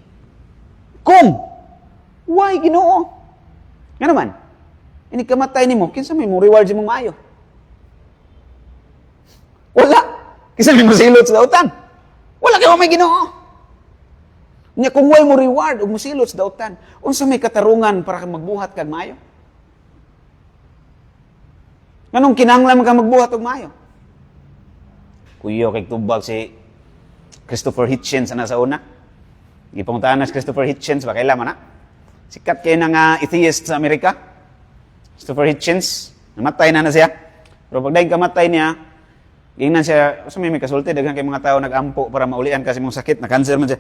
B: kung why Ginoo. Nga naman, ini kamatay nimo, kinsa may mo reward mo maayo? Wala. Kinsa may mo silot sa dautan? Wala kay may Ginoo. Nya kung why mo reward ug mo silot sa dautan, unsa may katarungan para ka magbuhat kag maayo? Nganong kinahanglan ka magbuhat og maayo? Kuyo kay tubag si Christopher Hitchens na sa una. Gipanguntahan na si Christopher Hitchens, ba kailan man na? Sikat kayo ng atheist sa Amerika. Christopher Hitchens, namatay na siya. Pero pag dahil kamatay niya, gingnan siya, may kasulti, daghang kay mga tao nag-ampo para maulian kasi mong sakit, na-cancer man siya.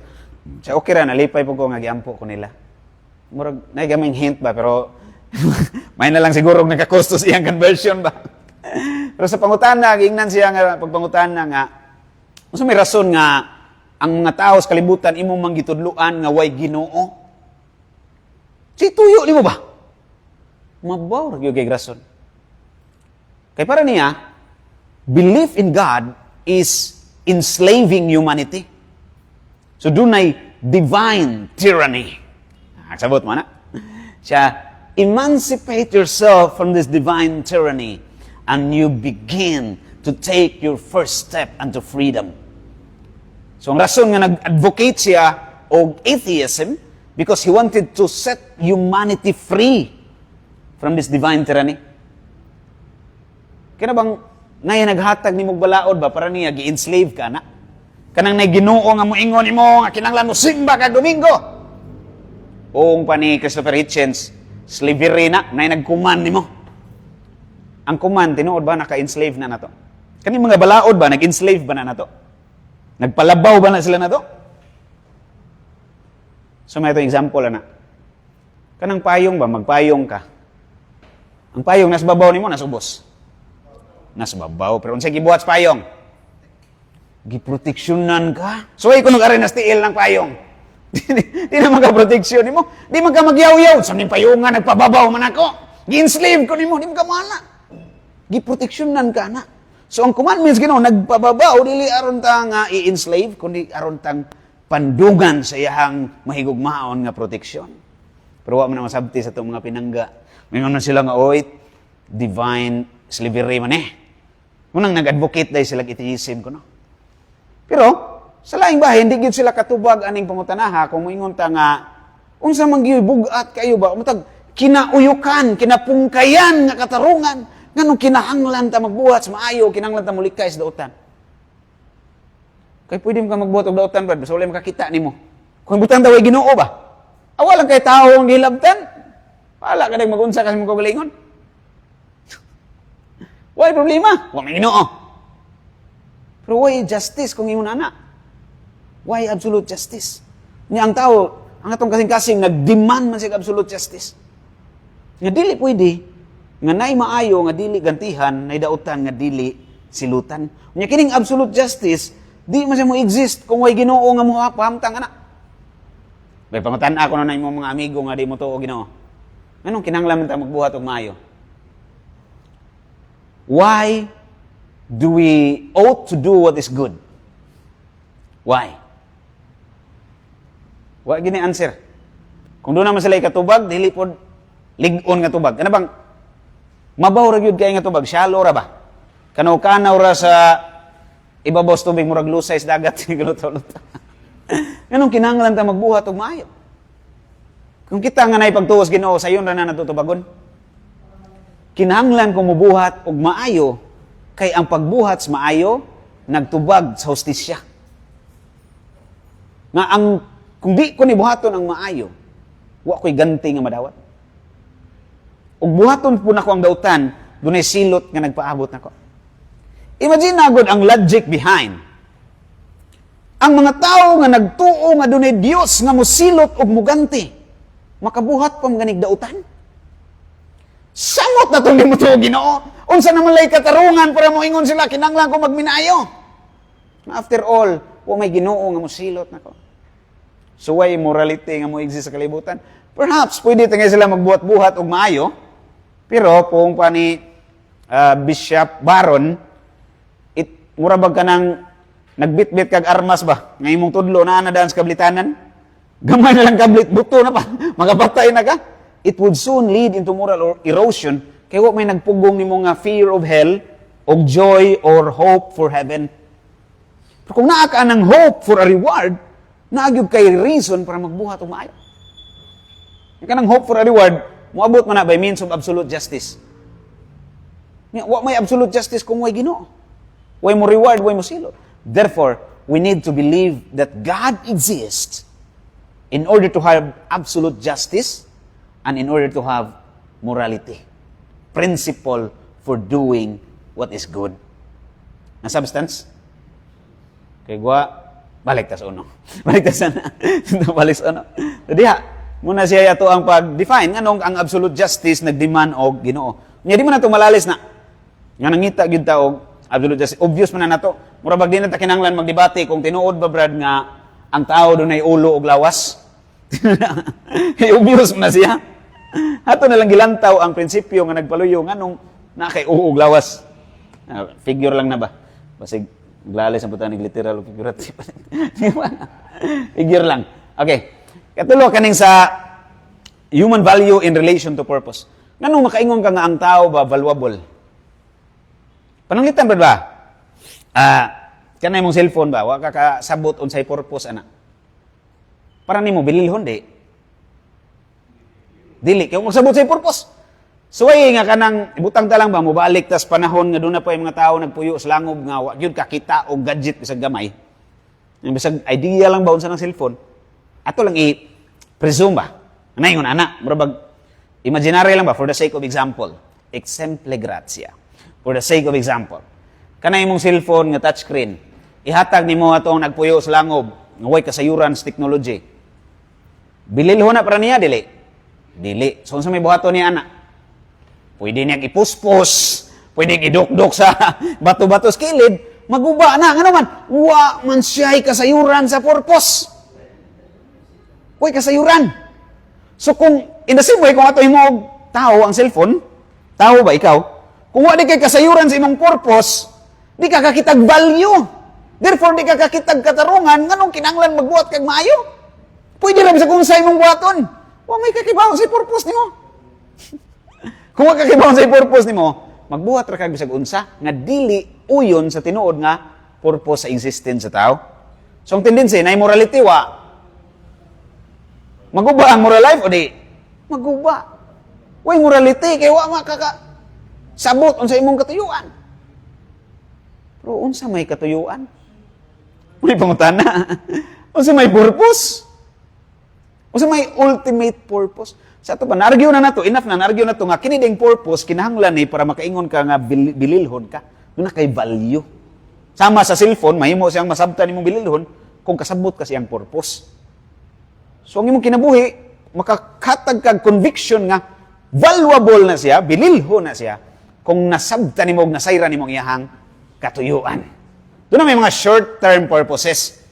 B: Siya okay ra, nalipay po ko, nag-ampo ko nila. Murag, naigaming hint ba, pero may na lang siguro nagkakostos iyang conversion ba. Pero sa pangutan na, gingnan siya nga, pagpangutan na nga, so may rason nga, ang mga tao sa kalibutan, imong manggitudluan nga way Ginoo. Si tuyo, di mo ba? Mabaw, yung kay rason. Kaya para niya, belief in God is enslaving humanity. So doon ay divine tyranny. Nagsabot mo na. Siya, emancipate yourself from this divine tyranny and you begin to take your first step unto freedom. So ang rason nga nag-advocate siya og atheism because he wanted to set humanity free from this divine tyranny. Kaya bang ngay naghatag ni mong balaod ba para niya gi-enslave ka na? Kanang nay Ginoo nga moingon nimo nga kinahanglan mo simba kag Domingo. Oong pa ni Christopher Hitchens, slavery na nay nagkuman nimo. Ang kuman tinuod ba naka-enslave na nato? Kani mga balaod ba nag-enslave ba na nato? Nagpalabaw ba na sila nato? So may ito example na. Kanang payong ba magpayong ka? Ang payong nasa babaw nimo nasubos. Nasa babaw pero unsay gibuhat sa payong? Giproteksyonan ka. So ay kuno ari nas tiil ng payong. Di na magka-proteksyon nimo. Di man ka magyaw-yaw sa ning payungan nagpababaw man ako. Gi-enslave ko nimo, di mo ka mana. Giproteksyonan ka na. So ang commandments Ginoo nagpababa o dili aron ta nga i-enslave kundi aron tang pandugan sa iyang mahigugmaon nga proteksyon. Pero wa man na masabti sa itong mga pinangga. Mayroon na sila nga oy divine slavery man eh. Munang nag-advocate dahil sila atheism ko no. Pero sa laing bahin di gyud sila katubag aning pangutanaha kung moingon ta nga unsa man gyud bugat kayo ba matag kinauyukan, kinapungkayan nga katarungan nganong kinahanglan ta magbuhat sa maayo, kinahanglan ta mulikay sa dautan. Kay pwede mo ka magbuhat og dautan brad, basta wala makakita nimo. Kung butang daw ay Ginoo ba? Awalan kay tao ang gilabtan. Wala ka nang magunsa kasi mo kagalingon. Why problema? Wa may Ginoo. Pero why justice kung ingon ana? Why absolute justice? Nya ang tao, ang atong kasing-kasing nag-demand man sig absolute justice. Nga dili pwede nga nay maayo nga dili gantihan, nay dautan nga dili silutan. Nya kining absolute justice di man siya mo exist kung way Ginoo nga mo pahamtang ana. May pangutana ako na imong mga amigo nga di mo tuo Ginoo. Anong kinahanglan ta magbuhat og maayo? Why do we ought to do what is good? Why? Wa gini answer. Kung doon naman sila ikatubag, dili pod lig-on nga tubag. Ano bang mabaw ra gyud kay nga tubag, shallow ra ba? Kanaw-kanaw ra sa ibabaw sa tubig murag lusay sa dagat giluto-luto. Nganong kinahanglan ta magbuhat og maayo? Kung kita nga nay pagtuos Ginoo sayon ra na natutubagon. Kinahanglan ko mubuhat og maayo kay ang pagbuhat sa maayo nagtubag sa hustisya. Nga ang kung di ko ni buhaton ang maayo, wa ko'y ganti nga madawat. Ug buhaton po nako ang dautan, dunay silot nga nagpaabot nako. Imagine na gud ang logic behind. Ang mga tao nga nagtuo nga dunay Dios nga mosilot og muganti, makabuhat pa ganig dautan. Samot na itong di mo tuo Ginoo. Unsa naman lay katarungan para mo ingon sila kinahanglan ko magminayo. After all, wa may Ginoo nga mosilot nako. So why morality nga mo exist sa kalibutan? Perhaps pwede tingay sila magbuhat-buhat og maayo. Pero kung pa ni Bishop Baron, mura bag ka nang nagbitbit kag armas ba? Nga imong tudlo na daan sa kablitanan? Gamay na lang kablit, buto na pa. Magapatay na ka. It would soon lead into moral erosion kaya wa may nagpugong nimo nga fear of hell og joy or hope for heaven. Pero kung naa ka ng hope for a reward, naagyog kay reason para magbuhat og maayo. Kanang hope for a reward, moabot man na by means of absolute justice. Wa may absolute justice kung way Ginoo. Way mo reward, way mo silot. Therefore, we need to believe that God exists in order to have absolute justice and in order to have morality. Principle for doing what is good. Na substance? Kay gwa, balik ta sa uno. Balik ta sa balik sa uno. So diha, muna siya yato ang pag-define nganong ang absolute justice nagdemand og Ginoo. Nya di man nato malalis na. Nga nangita gyud ta og absolute justice. Obvious man na nato. Mura bag di na ta kinahanglan magdebate kung tinuod ba brad nga ang tao dunay ulo og lawas. Obvious man na siya. Ato na lang gilantaw ang prinsipyo nga nagpaluyo nganong na kay uog lawas. Figure lang na ba? Basig glalis ang butanig literal o figurative. Figure lang. Okay. Katulo kaning sa human value in relation to purpose. Nganong makaingon ka nga ang tao ba valuable? Pananglitan ba? Kanay mong cellphone ba? Wa ka kasabot unsay purpose ana. Para nimo bililhon di. Dili kay magsabot sa purpose. So ay nga kanang ibutang ta lang ba mobalik tas panahon nga doon na pa yung mga tao nagpuyo sa langob nga wa gyud kakita og gadget bisag gamay. Yung bisag idea lang ba unsa ng cellphone. Ato lang i-presume ba? Naingon ana, murag imaginary lang ba for the sake of example. Exemple gratia. For the sake of example. Kanay imong cellphone nga touchscreen. Ihatag nimo atong nagpuyo sa langob nga way kasayuran sa technology. Bililhon na para niya dili. Dili. So, sa may buhato niya, anak, pwede niyang ipuspos, pwede idukdok sa bato-bato sa kilid, maguba na. Nga naman, wa man siya'y kasayuran sa purpose. Uy, kasayuran. So, kung, in the same way, kung ato mo tao ang cellphone, tao ba ikaw? Kung wa di kay kasayuran sa imong purpose, Di ka kakitag value. Therefore, di ka kakitag katarungan, nganong kinanglan magbuhat kag maayo. Pwede lang sa kung sa imong buhaton. Wa may kakibawon sa purpose nimo. Kung wa kakibawon sa purpose nimo, magbuhat ra kag bisag unsa nga dili uyon sa tinuod nga purpose sa existence sa tao. So ang tendency na morality wa maguba ang moral life o di maguba. Way morality kay wa makaka sabot unsa imong katuyuan. Pero unsa may katuyuan? May pangutana. Unsa may purpose? Unsa may ultimate purpose? Sa ato pa, na-argue na nato, enough na, na-argue na to nga, kini ding purpose, kinahanglan ni para makaingon ka nga bililhon ka. Doon na kay value. Sama sa cellphone, mahimo siyang masabtan nimong bililhon kung kasabot ka siyang purpose. So, ang imong kinabuhi, makakatag kag conviction nga, valuable na siya, bililhon na siya, kung nasabtan nimo og nasayra nimong iyahang katuyuan. Doon na may mga short-term purposes.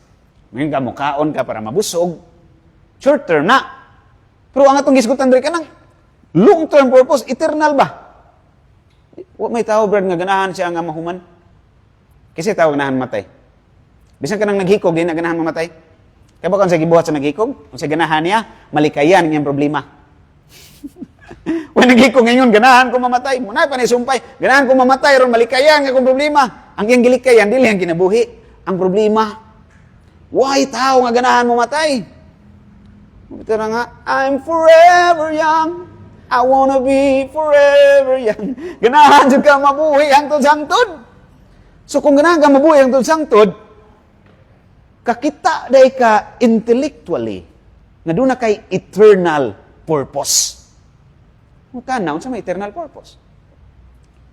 B: Ngayon ka, mukaon ka para mabusog. Short-term na. Pero ang atong gisgutan diri kanang long-term purpose, eternal ba? Wa may tao brad nga ganahan siya nga mahuman. Kasi tao ganahan matay. Bisan ka nang naghikog, di na ganahan mamatay. Kaya ba kung sa gibuhat sa naghikog, kung sa ganahan niya, malikayan ang iyang problema. Kung naghikog ngayon, ganahan ko mamatay. Muna pa ni sumpay, ganahan ko mamatay, ron malikayan nga kong problema. Ang iyang gilikayan, dili ang kinabuhi. Ang problema, why tao nga ganahan mamatay? Ito na nga, I'm forever young. I wanna be forever young. Ganahan dyan ka mabuhi ang sangtod. So kung ganahan ka mabuhi ang sangtod, kakita day ka intellectually nga doon na kay eternal purpose. Mukha na, unsa may eternal purpose?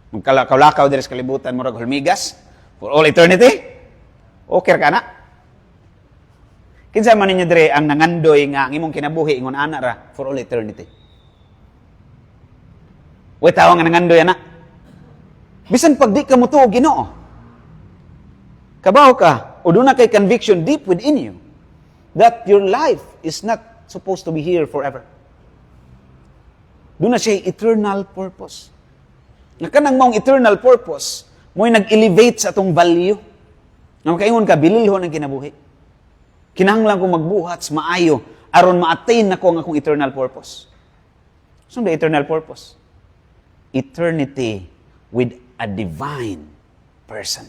B: Magkalakaw-lakaw din sa kalibutan mo rag hulmigas for all eternity? Okay ka na? Kinsa man ninyo dire ang nangandoy nga ang imong kinabuhi ingon ana ra for all eternity. Way tawo nga nangandoy ana. Bisan pag di ka mo tuog Ginoo. Kabaw ka o doon na kay conviction deep within you that your life is not supposed to be here forever. Doon na siya eternal purpose. Nga kanang maong eternal purpose, mo'y nag-elevate sa atong value. Nga makaingon ka, bililhon ang kinabuhi. Kinahanglan kong magbuhat sa maayo aron ma-attain na ko ang akong eternal purpose. So, the eternal purpose? Eternity with a divine person.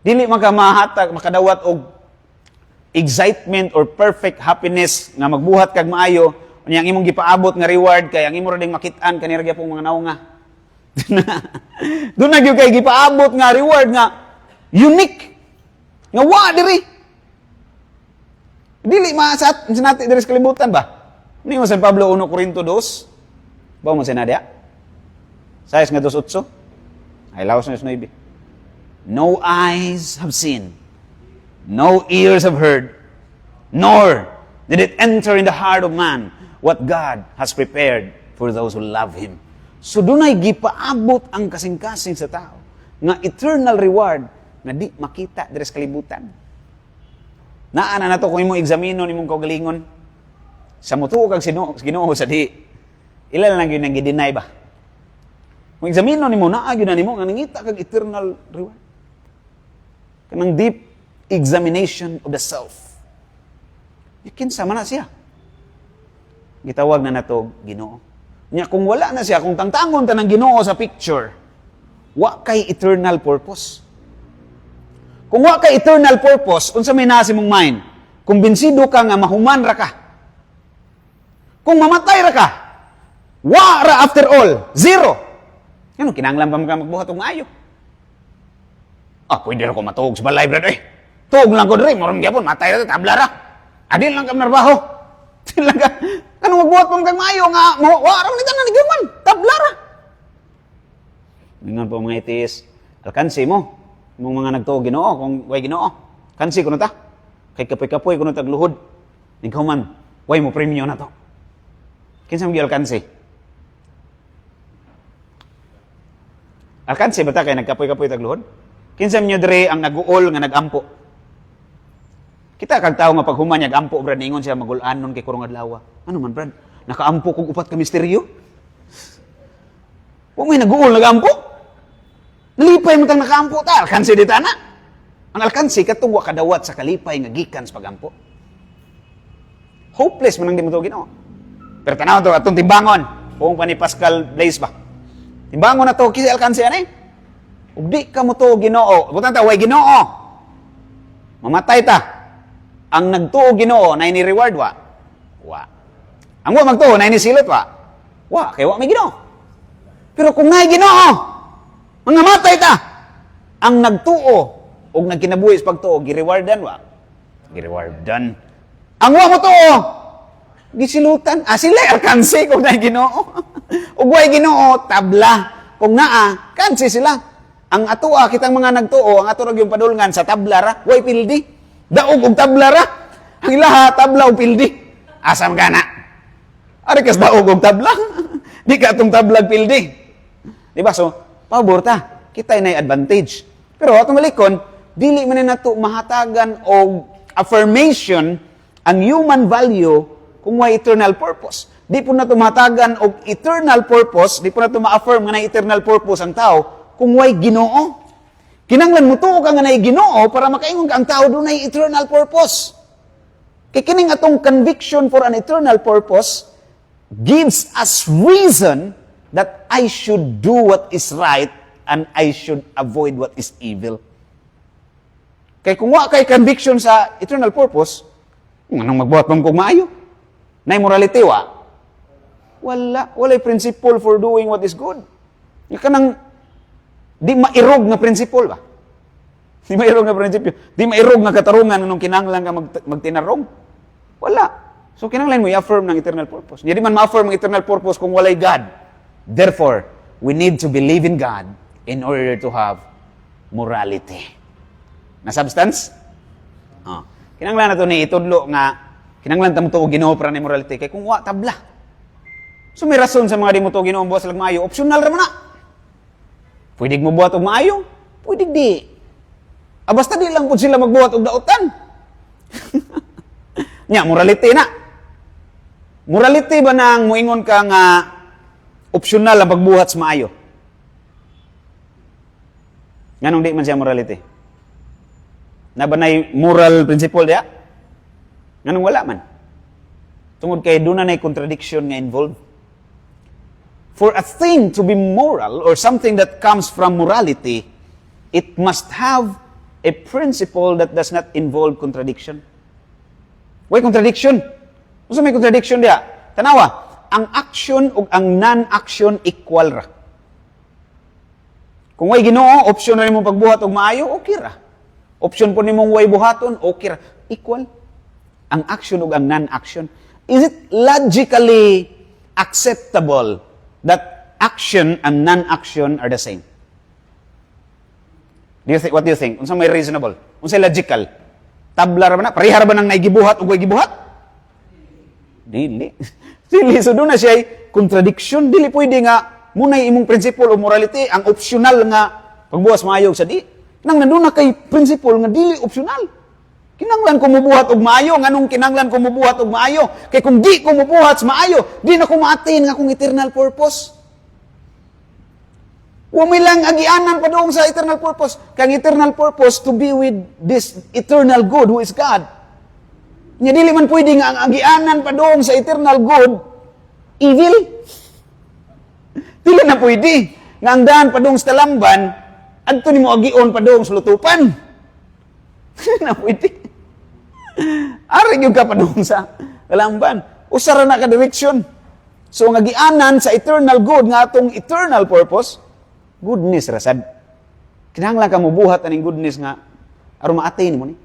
B: Dili makadawat og excitement or perfect happiness nga magbuhat kag maayo unya ang imong gipaabot nga reward kay ang imo ra ding makit-an kanira gyapon mga naunga. Doon na gyud kay gipaabot nga reward nga unique nga wa diri. Dili maasat sinati diri sa kalibutan ba? Ni mo San Pablo 1 Corinto 2. Ba mo sinadia? Sayas nga 2:8. Ay lawas na 9. No eyes have seen, no ears have heard, nor did it enter in the heart of man what God has prepared for those who love Him. So dunay gipaabot ang kasing-kasing sa tao nga eternal reward nga di makita diri sa kalibutan. Naana na to kung imong examino nimong kaugalingon sa mutuo kag Ginoo sa di. Ilan lang yun ang gideny ba? Kung examino nimo naa gyud na nimo nga nangita kag eternal reward. Kanang deep examination of the self. Kinsa man na siya. Gitawag na nato Ginoo. Nya kung wala na siya, kung tangtangon ta ng Ginoo sa picture, wa kay eternal purpose. Kung wa kay eternal purpose, unsa may nasa mong mind? Kung binsido ka nga mahuman ra ka. Kung mamatay ra ka, wa ra after all, zero. Ano kinahanglan pa magbuhat og maayo? Pwede ra ko matuog sa balay, brad. Tuog lang ko diri, moram gyapon matay ra tabla ra. Adil lang ka narbaho. Adil lang ka. Kanang magbuhat pang kag maayo nga wa ra ni tanan gyapon, tabla ra. Ningon po mga itis, alkansi mo. Mong mga nagtuog Ginoo, kung way Ginoo. Kansi kuno ta. Kay kapoy-kapoy kuno tag luhod. Ikaw man, way mo premium na to. Kinsa mo alkansi? Alkansi ba ta kay nagkapoy-kapoy tag luhod? Kinsa man diri ang naguol nga nagampo? Kita kag tawo nga paghuman niya ampo brad ningon siya magul-anon kay kurong adlaw. Ano man brad? Nakaampo kog upat ka misteryo? Wa may naguol nagampo? Nalipay mo tang nakaampo ta, alkansi di ta na. Ang alkansi, katong wa kadawat sa kalipay nga gikan sa pagampo. Hopeless man ang di mo ito Ginoo. Pero tanaw to, atong timbangon. Kung pa ni Pascal Blaise ba. Timbangon na to, kisi alkansi ani. Ug di ka mo to Ginoo. Butan ta, way Ginoo. Mamatay ta. Ang nagtuo Ginoo, na ini-reward wa? Wa. Ang wa magtuo, na ini-silot wa? Wa, kay wa may Ginoo. Pero kung na'y Ginoo, mangamatay ta. Ang nagtuo, ug nagkinabuhi sa pagtuo, girewardan wa? Girewardan. Ang wa mo tuo, gisilutan. Sila alkansi kung na'y Ginoo. Ug way Ginoo, tabla. Kung naa, kansi sila. Ang atua, kitang mga nagtuo, ang ato yung padulngan sa tabla ra, way pildi. Daog og tabla ra. Ang ilaha, tabla og pildi. Asam ka na. Ari kas daog og tabla. Di ka itong tablag pildi. Diba? So, pabor ta. Kita na advantage. Pero atong malikon, dili man na nato mahatagan og affirmation ang human value kung may eternal purpose. Di po na ito mahatagan og eternal purpose, di po na ito ma-affirm nga na eternal purpose ang tao kung may Ginoo. Kinanglan mo tuo ka nga na Ginoo para makaingon ka ang tao doon ay eternal purpose. Kaya kining atong conviction for an eternal purpose gives us reason that I should do what is right and I should avoid what is evil. Kaya kung wa kay conviction sa eternal purpose, anong magbuhat mong kung maayo? Nay morality wa? Wala'y principle for doing what is good. Yung kanang di mairog nga principle ba? Di mairog nga prinsipyo. Di mairog nga katarungan nung kinanglan ka magtinarong. Wala. So kinanglan mo i-affirm ng eternal purpose. Hindi man ma-affirm ang eternal purpose kung walay God. Therefore, we need to believe in God in order to have morality. Na substance? Kinanglan na ito ni itudlo nga kinanglan tamo to Ginoo para ni morality kay kung wa tabla. So may rason sa mga di mo to Ginoo buhat sila maayo, optional ra man na. Pwede mo buhat og maayo, pwede di. Basta di lang pud sila magbuhat og dautan. Nya morality na. Morality ba nang muingon ka nga optional ang pagbuhat sa maayo? Nganong di man siya morality? Na ba nay moral principle diya? Nganong wala man? Tungod kay doon na contradiction nga involved. For a thing to be moral or something that comes from morality, it must have a principle that does not involve contradiction. Why contradiction? Kung may contradiction diya, tanawa, ang action ug ang non-action equal ra. Kung way Ginoo, option na nimong pagbuhat og maayo, okay ra. Option po nimong way buhaton, okay ra. Equal. Ang action ug ang non-action. Is it logically acceptable that action and non-action are the same? What do you think? Unsa may reasonable? Unsa logical? Tabla ra ba na? Parehara ba nang naigibuhat ug way gibuhat? Dili. Dili. So doon na siya contradiction. Dili pwede nga munay imong principle o morality ang optional nga pagbuwas maayo sa di. Nang nandun na kay principle nga dili optional. Kinanglan ko mubuhat og maayo, nganong kinanglan ko mubuhat og maayo? Kay kung di ko mubuhat sa maayo, di na ko ma-attain nga akong eternal purpose. Wa may lang agianan pa doon sa eternal purpose. Kang eternal purpose to be with this eternal good who is God. Nya dili man pwede nga ang agianan pa doon sa eternal good evil. Dili na pwede nga ang daan pa doon sa talamban adto nimo agion pa doon sa lutupan. Dili na pwede. Ari gyud ka pa doon sa talamban. Usara na ka direksyon. So ang agianan sa eternal good nga atong eternal purpose, goodness rasad. Kinahanglan ka mubuhat aning goodness nga aron ma-attain mo ni.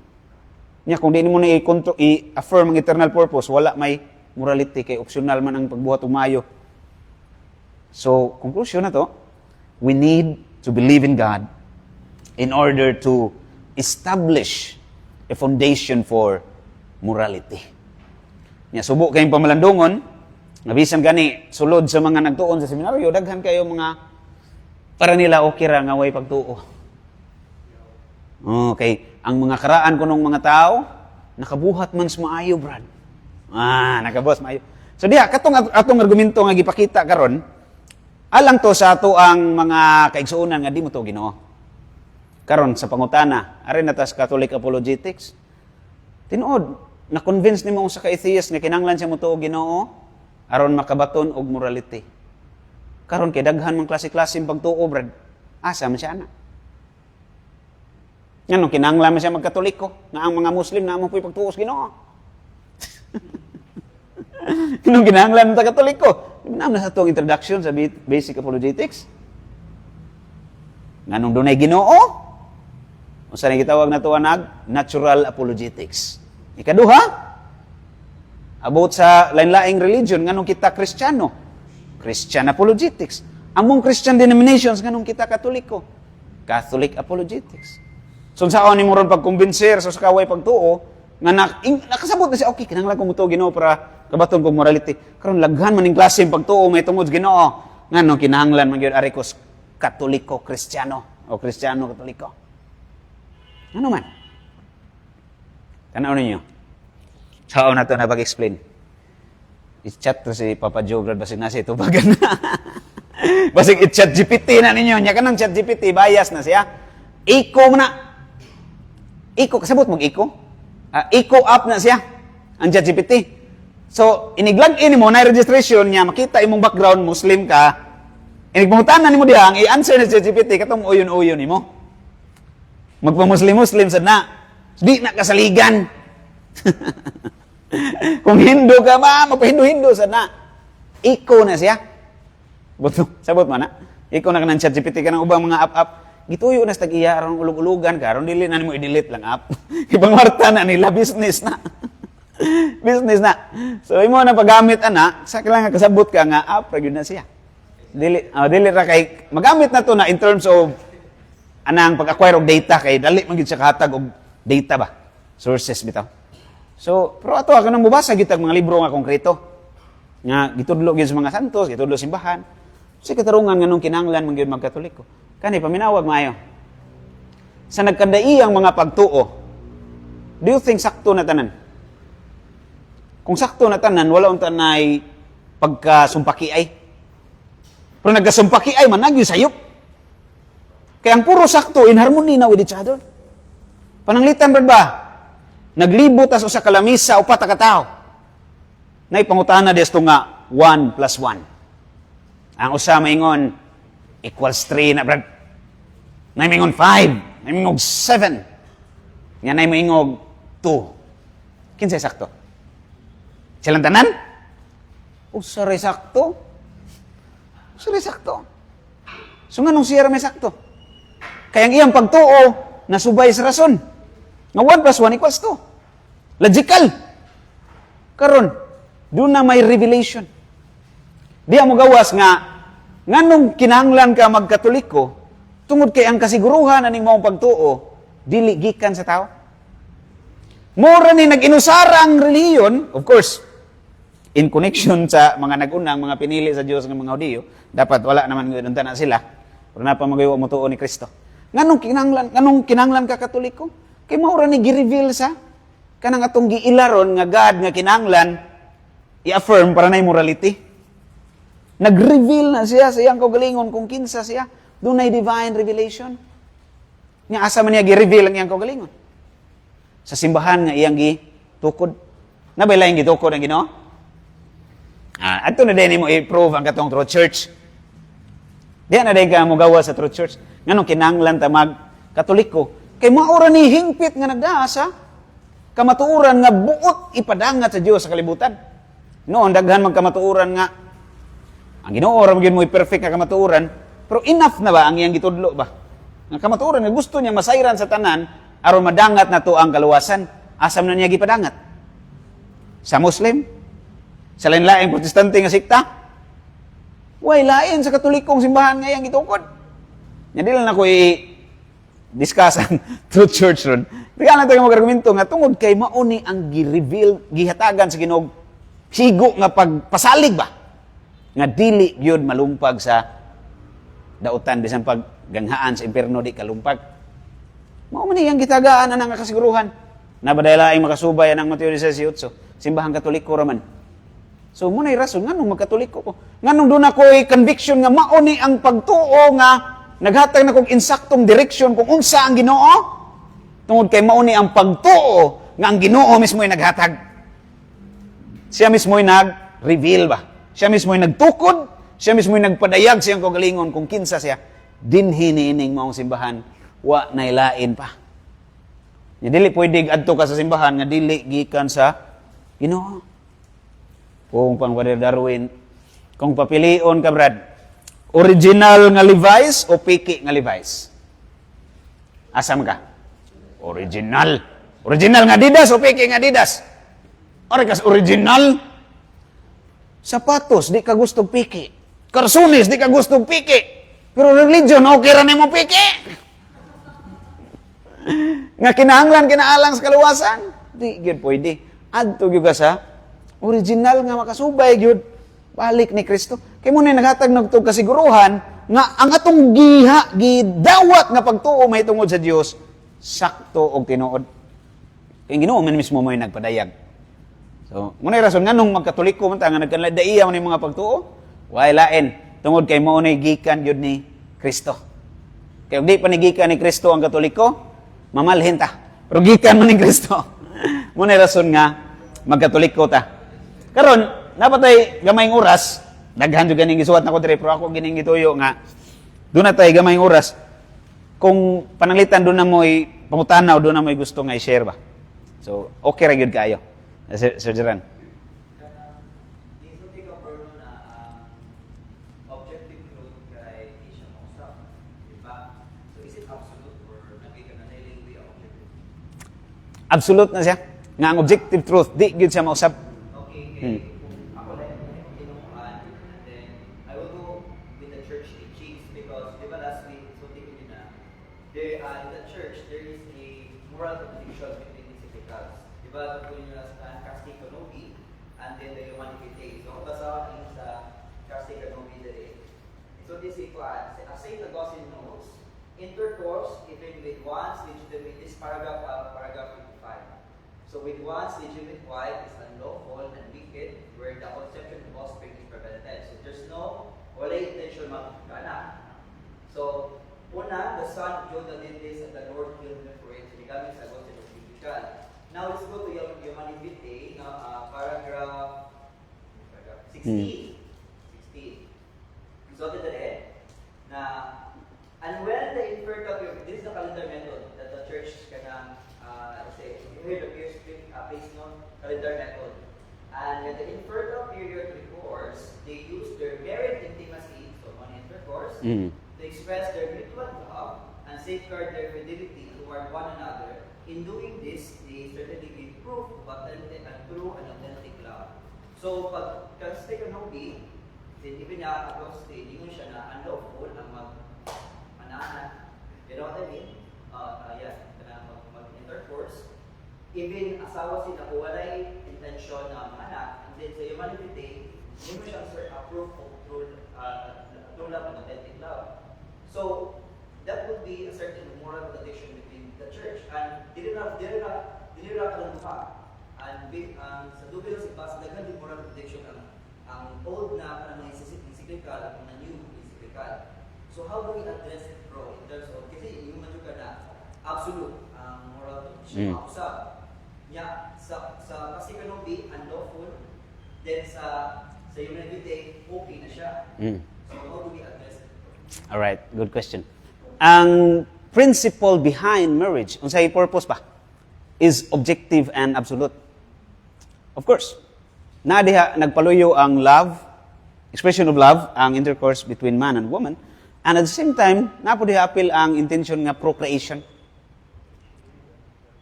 B: Nya kung di mo na i-affirm ang eternal purpose, wala may morality kay optional man ang pagbuhat og maayo. So, conclusion na to, we need to believe in God in order to establish a foundation for morality. Nya subo kayong pamalandungon, nabisan gani sulod sa mga nagtuon sa seminaryo, daghan kayo mga para nila okay ra nga way pagtuo. Okay, ang mga karaan ko ng mga tao, nakabuhat man sa maayo, brad. Nakabuhat maayo. So diha, katong atong argumento nga gipakita karon, Alang to sa ato ang mga kaigsuonan nga di mo to Ginoo. Karon sa pangutana, ari na tas Catholic apologetics. Tinuod, na-convince nimo sa ka-atheist nga kinahanglan siya mo to Ginoo aron makabaton og morality. Karon kay daghan man klase-klase pagtuo brad. Asa man siya ana? Ngano kinahanglan man siya magkatoliko nga ang mga Muslim na mo puy pagtuo sa Ginoo. Nung kinahanglan ta Katoliko. Naman sa itong introduction sa basic apologetics. Nganong dunay Ginoo? Unsa na gitawag na to natural apologetics. Ikaduha, about sa lain-laing religion nganong kita Kristiyano. Christian apologetics. Among Christian denominations nganong kita Katoliko. Catholic apologetics. So sa ni mo ron pagkumbinser sa kaway pagtuo nga nakasabot na siya okay kinahanglan ko mo to Ginoo para kabaton kong morality. Karon laghan man ning klase pagtuo may tungod Ginoo. Ngano kinahanglan man gyud ari ko Katoliko Kristiyano o Kristiyano Katoliko. Ano man? Tanaw ninyo. Sao na to na pag-explain. I-chat to si Papa Joe Grad basig na siya tubagan na. Basig i-chat GPT na ninyo. Nya kanang chat GPT bias na siya. Iko na. Iko kasabot mag iko. Iko up na siya ang chat GPT. So, iniglag-in mo na registration niya, makita imong background, Muslim ka, inigpangutanan nimo diha, ang i-answer na sa GPT, katong uyon-uyon nimo. Magpa-Muslim-Muslim sad na. Di na kasaligan. Kung Hindu ka ba, magpa-Hindu-Hindu sad na. Iko na siya. Sabot man na. Iko na ka ng chat GPT ka ng ubang mga app-app. Gituyo na sa tag-iya, aron ulog-ulogan ka, aron dili na nimo i-delete lang app. Ibangwarta na nila, business na. Business na. So imo na paggamit ana, sa kailangan kasabot ka nga gyud na siya. Dili ra kay magamit na to na in terms of anang pag-acquire og data kay dali man gid siya kahatag og data ba. Sources bitaw. So, pero ato kanang mubasa gid mga libro nga konkreto. Nga gitudlo gid sa mga santos, gitudlo simbahan. Sa katarungan nganong kinahanglan man gyud magkatoliko. Kani paminawag maayo. Sa nagkadai ang mga pagtuo, do you think sakto na tanan? Kung sakto na tanan, wala ang tanay pagkasumpaki ay. Pero nagkasumpaki ay, managyo sayop. Kaya ang puro sakto, in harmony na with each other. Pananglitan ba? Naglibot as usa ka lamisa, upat ka tao. Naipangutana desto nga 1 plus 1. Ang usa maingon equals 3 na brad. Nay maingon 5, nay maingon 7. Nga nay maingon 2. Kinsay sakto? Silang tanan? Usaray sakto. Usaray sakto. So nga nung siya may sakto. Kaya ang iyang pagtuo, nasubay sa rason. Nga 1 plus 1 equals 2. Logical. Karon, doon na may revelation. Di mo gawas nga nganong kinahanglan ka magkatoliko, tungod kay ang kasiguruhan aning maong pagtuo, dili gikan sa tao. Mura ni nag-inusara ang reliyon, of course, in connection sa mga nag-unang, mga pinili sa Diyos ng mga Hudiyo, dapat wala naman ganoon na sila. Pero napamagayo mo tuo ni Kristo. Nganong kinahanglan ka Katoliko? Kay maura ni gi-reveal sa kanang atong giilaron nga God nga kinahanglan i-affirm para na morality. Nag-reveal na siya sa iyang kaugalingon kung kinsa siya. Doon na divine revelation. Nga asa man niya gi-reveal ang iyang kaugalingon. Sa simbahan nga iyang gitukod. Nabay lang gitukod ang Ginoo? Ato na din mo i-prove ang katong Truth Church. Diyan na din ka mo gawa sa Truth Church. Nganong kinahanglan ta mag-Katoliko. Kay maura ni hingpit nga nagdaasa, kamatuuran nga buot ipadangat sa Dios sa kalibutan. Noon daghan magkamatuuran nga ang Ginoo ra gyud mo perfect nga kamatuuran, pero enough na ba ang iyang gitudlo ba? Nga kamatuuran nga gusto niya masayran sa tanan aron madangat na to ang kaluwasan. Asam na niya gipadangat? Sa Muslim? Sa lain-laing protestante nga sikta? Way lain sa katolikong simbahan nga iyang gitukod. Nya dili na ko discuss ang Truth Church ron. Bigyan lang tayo mag-argumento nga tungod kay mauni ang gi-reveal, gihatagan sa Ginoo higo nga pagpasalig ba? Nga dili gyud malumpag sa dautan bisan pag ganghaan sa impierno di kalumpag. Mao man iyang gitagaan anang kasiguruhan. Nabadalaing makasubay anang Mateo 18, simbahan Katoliko ra man. So muna rason nganong magkatoliko ko. Nganong doon ako'y conviction nga mauni ang pagtuo nga naghatag na kong insaktong direksyon kung unsa ang Ginoo. Tungod kay mauni ang pagtuo nga ang Ginoo mismo ay naghatag. Siya mismo ay nag-reveal ba? Siya mismo ay nagtukod, siya mismo ay nagpadayag siyang kagalingon kung kinsa siya. Dinhi niining maong simbahan, wa nailain pa. Nga dili pwede adto ka sa simbahan nga dili gikan sa Ginoo. Kung pang Brother Darwin, kung papilion ka brad, original nga Levi's o piki nga Levi's? Asam ka? Original. Original nga Adidas o piki nga Adidas? Ora kas original. Sapatos, di ka gustong piki. Karsunis, di ka gustong piki. Pero religion, okay ra nimo piki. Nga kinahanglan kinaalang sa kaluwasan, di gyud pwede. Adto gyud ka sa original nga makasubay gyud balik ni Kristo. Kay mo na naghatag nagtug kasiguruhan nga ang atong gidawat nga pagtuo mahitungod sa Dios sakto og tinuod. Kay Ginoo man mismo mo nagpadayag. So, muna rason nganong magkatoliko man ta nga nagkanladaiya man mga pagtuo, way lain tungod kay mao nay gikan gyud ni Kristo. Kay di pa ni gikan ni Kristo ang katoliko, mamalhin ta. Pero gikan man ni Kristo. Muna rason nga magkatoliko ta. Karon napatay gamayng oras, daghan jud ganing gisuwat nako dire pero ako gining gituyo nga doon na tayo gamayng oras. Kung pananglitan doon na mo'y pangutanaw, doon na mo'y gusto nga i-share ba. So, okay ra gyud kayo. Sir Jeran.
C: Objective truth kay Isha Mosa. Diba? So, is it absolute or nagiging na nailing way objective?
B: Absolute na siya. Nga ang objective truth, di gyud siya mausap.
C: Okay, ako lang yung tinukuhan, and then I will go with the church teachings because, di ba last week, so tingin nyo na, there, in the church, there is a moral contradiction between these typicals. Di ba, kung yun yung Casticanobi, and then the Humanity. So, basa ko sa Casticanobi today. So, this is what, as St. Augustine knows, intercourse, even with one's legitimate, this paragraph 55. So with one's legitimate wife is unlawful and wicked, where the conception of offspring is prevented. So there's no wala intention magkaanak. So una, the son Jonah did this and the Lord killed him for it. So gamit sa concept of biblical. Now let's go to Humanity, paragraph 16. 16. So the head na and when the infertile, this is the calendar method that the church can say, here the place no calendar method. And when the infertile period recourse, they use their married intimacy, so on intercourse, to express their mutual love and safeguard their fidelity toward one another. In doing this, they certainly give proof of authentic and true and authentic love. So, pag Casticanobi, then even niya across the yun siya na unlawful ang mag-manahan. You know what I mean? Mag-intercourse. Even asawa sila kung walay intensyon na manganak, and then sa Humanity, hindi mo siyang proof of true love and authentic love. So, that would be a certain moral contradiction between the church. And dili ra kalang pa. And sa dubi ng sipas, daghan din moral contradiction ang old na kanang encyclical at ang new encyclical. So how do we address it, bro? In terms of, kasi yung man ka na absolute ang moral contradiction. Usap. Yeah, sa Casticanobi, unlawful. Then sa Humanity, okay na siya. So how do we address it?
B: Alright, good question. Ang principle behind marriage, unsay purpose ba? Is objective and absolute. Of course, na diha nagpaluyo ang love, expression of love, ang intercourse between man and woman, and at the same time, napo diha apil ang intention nga procreation.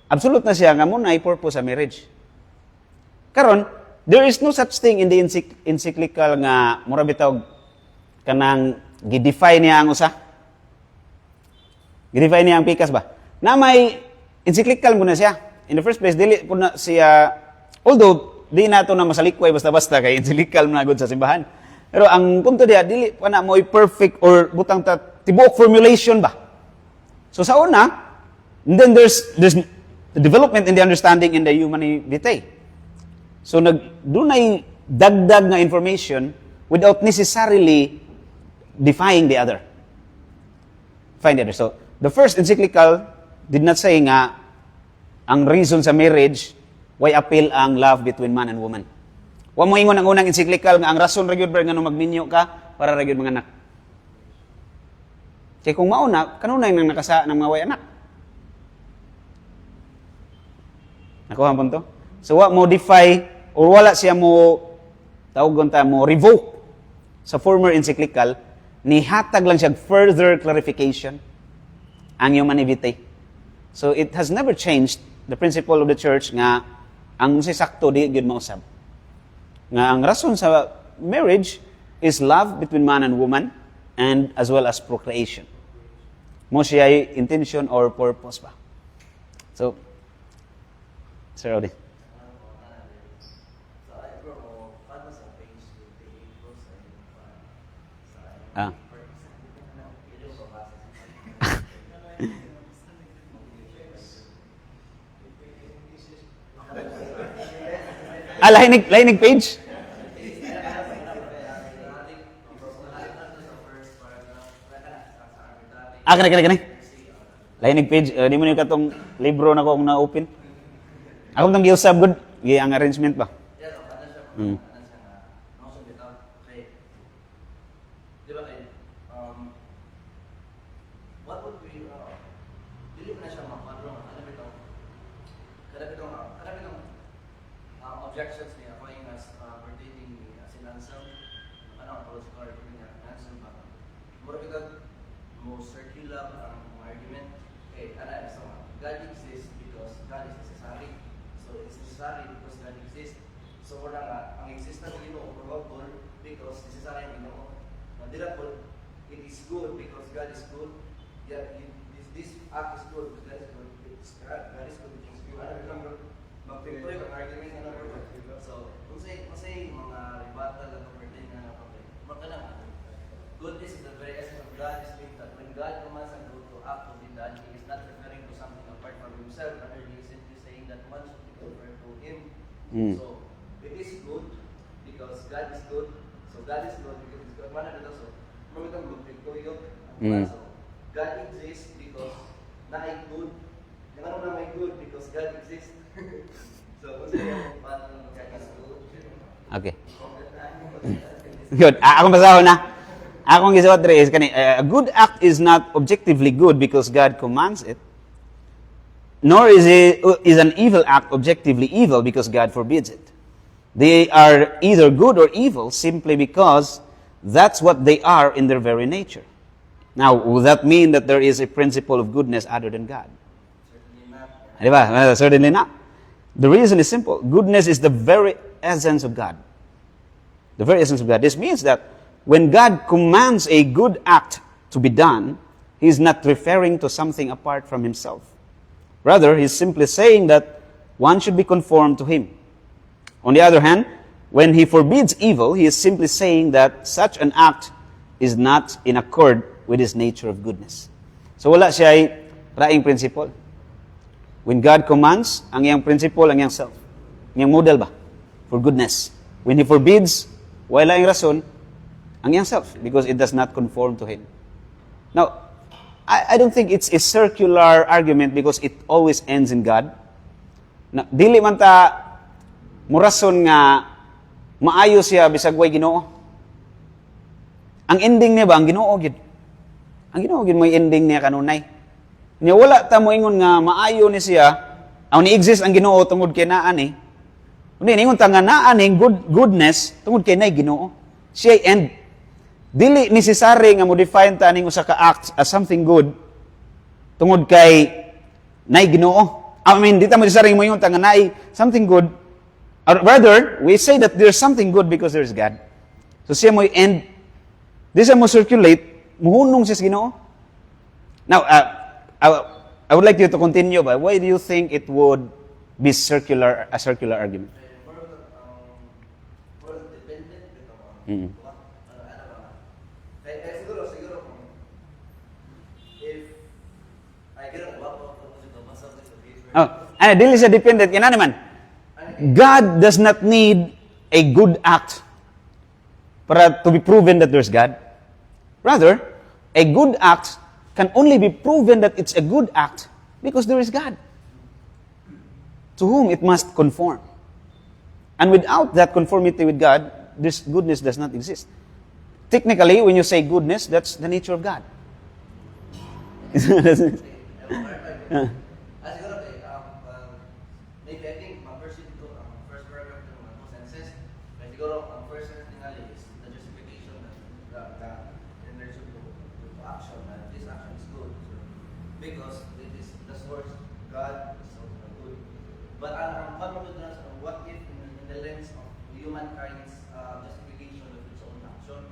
B: Absolute na siya nga muna ay purpose sa marriage. Karon, there is no such thing in the encyclical nga mura bitaw kanang gidefine niya ang usa. Gidefine niya ang pikas ba? Na may encyclical muna siya. In the first place, dili po na siya, although di nato na masalikway basta-basta kay encyclical na gud sa simbahan. Pero ang punto diha dili pa na mo'y perfect or butang tibuok formulation ba. So sa una, and then there's the development in the understanding in the Humanity. So dunay dagdag na information without necessarily defying the other. So, the first encyclical did not say nga ang reason sa marriage why appeal ang love between man and woman. Wa mo ingon ang unang encyclical nga ang rason ra gyud nga nung magminyo ka para ra gyud mga anak. Kaya kung mauna, kanunay nang nakasa ng mga way anak. Nakuha mo to? So, wa mo defy or wala siya mo tawgon ta mo revoke sa former encyclical, ni hatag lang siya further clarification ang humanity. So it has never changed the principle of the church nga ang si sakto di gyud mausab. Nga ang rason sa marriage is love between man and woman and as well as procreation. Mo siya intention or purpose ba. So Sir Audi. Ah. Lainig page? Kanay. Lainig page. Di mo niyo katong libro na ko kung na-open. Ako nang giusab good. Ang arrangement ba?
C: What would be, dili mo na siya mapadrong, objections niya, kung yung pertaining si Lansel, political argument niya, Lansel ba? Mura kita, mo circular ang argument, God exists because God is necessary. So it's necessary because God exists. So wala nga, ang existence ng Ginoo probable because necessary ang Ginoo. Mandila po, it is good because God is good. Yeah, this act is good because God is good. God is good because good. Magpintuloy ang argument na naman. So, kung say mga rebuttal at pertain na napapay, magkala goodness is the very essence of God. Is means that when God commands a good to act to be done, He is not referring to something apart from Himself. Rather, He is simply saying that one should be referred to Him. So, it is good because God is good. So, God is good because God. Mana dito so, mamitang good ko yun. So, God exists because na good. Yung ano na may good because God exists. So, kung sa'yo yung paano God is good.
B: Okay. Good. Akong basahon na. Akong gisuot dre is kani a good act is not objectively good because God commands it. Nor is an evil act objectively evil because God forbids it. They are either good or evil simply because that's what they are in their very nature. Now, would that mean that there is a principle of goodness other than God? Certainly not. Certainly not. The reason is simple. Goodness is the very essence of God. The very essence of God. This means that when God commands a good act to be done, He is not referring to something apart from Himself. Rather, He is simply saying that one should be conformed to Him. On the other hand, when He forbids evil, He is simply saying that such an act is not in accord with His nature of goodness. So wala siya ay raing principle. When God commands, ang iyang principle, ang iyang self. Ang iyang model ba? For goodness. When He forbids, wala yung rason, ang iyang self, because it does not conform to Him. Now, I don't think it's a circular argument because it always ends in God. Na, dili man ta murason nga maayo siya bisag way Ginoo. Ang ending niya ba ang Ginoo gid? Ang Ginoo gid may ending niya kanunay. Niya wala ta mo ingon nga maayo ni siya, ang ni-exist ang Ginoo tungod kay naa ni. Unya ingon ta nga naa ning goodness tungod kay nay Ginoo. Siya end. Dili necessary nga mo define ta ning usa ka act as something good tungod kay nay Ginoo. I mean, di ta mo necessary mo ingon ta nga nay something good. Or rather, we say that there's something good because there's God. So siya mo end. Di siya mo circulate, muhunong siya sa Ginoo. Now, I would like you to continue, but why do you think it would be a circular argument? Mm-hmm.
C: Siguro, if I get a lot of
B: dili siya dependent. Yan naman. God does not need a good act para to be proven that there's God. Rather, a good act can only be proven that it's a good act because there is God, to whom it must conform. And without that conformity with God, this goodness does not exist. Technically, when you say goodness, that's the nature of God. Yeah.
C: Siguro maybe I think ma-verse ito ang first paragraph ng mga senses. Pero siguro ang first sentence tingali is the justification that in relation to action, that this action is good. Because it is the source, God is so good. But ang paano na what if in the lens of humankind's justification of its own action?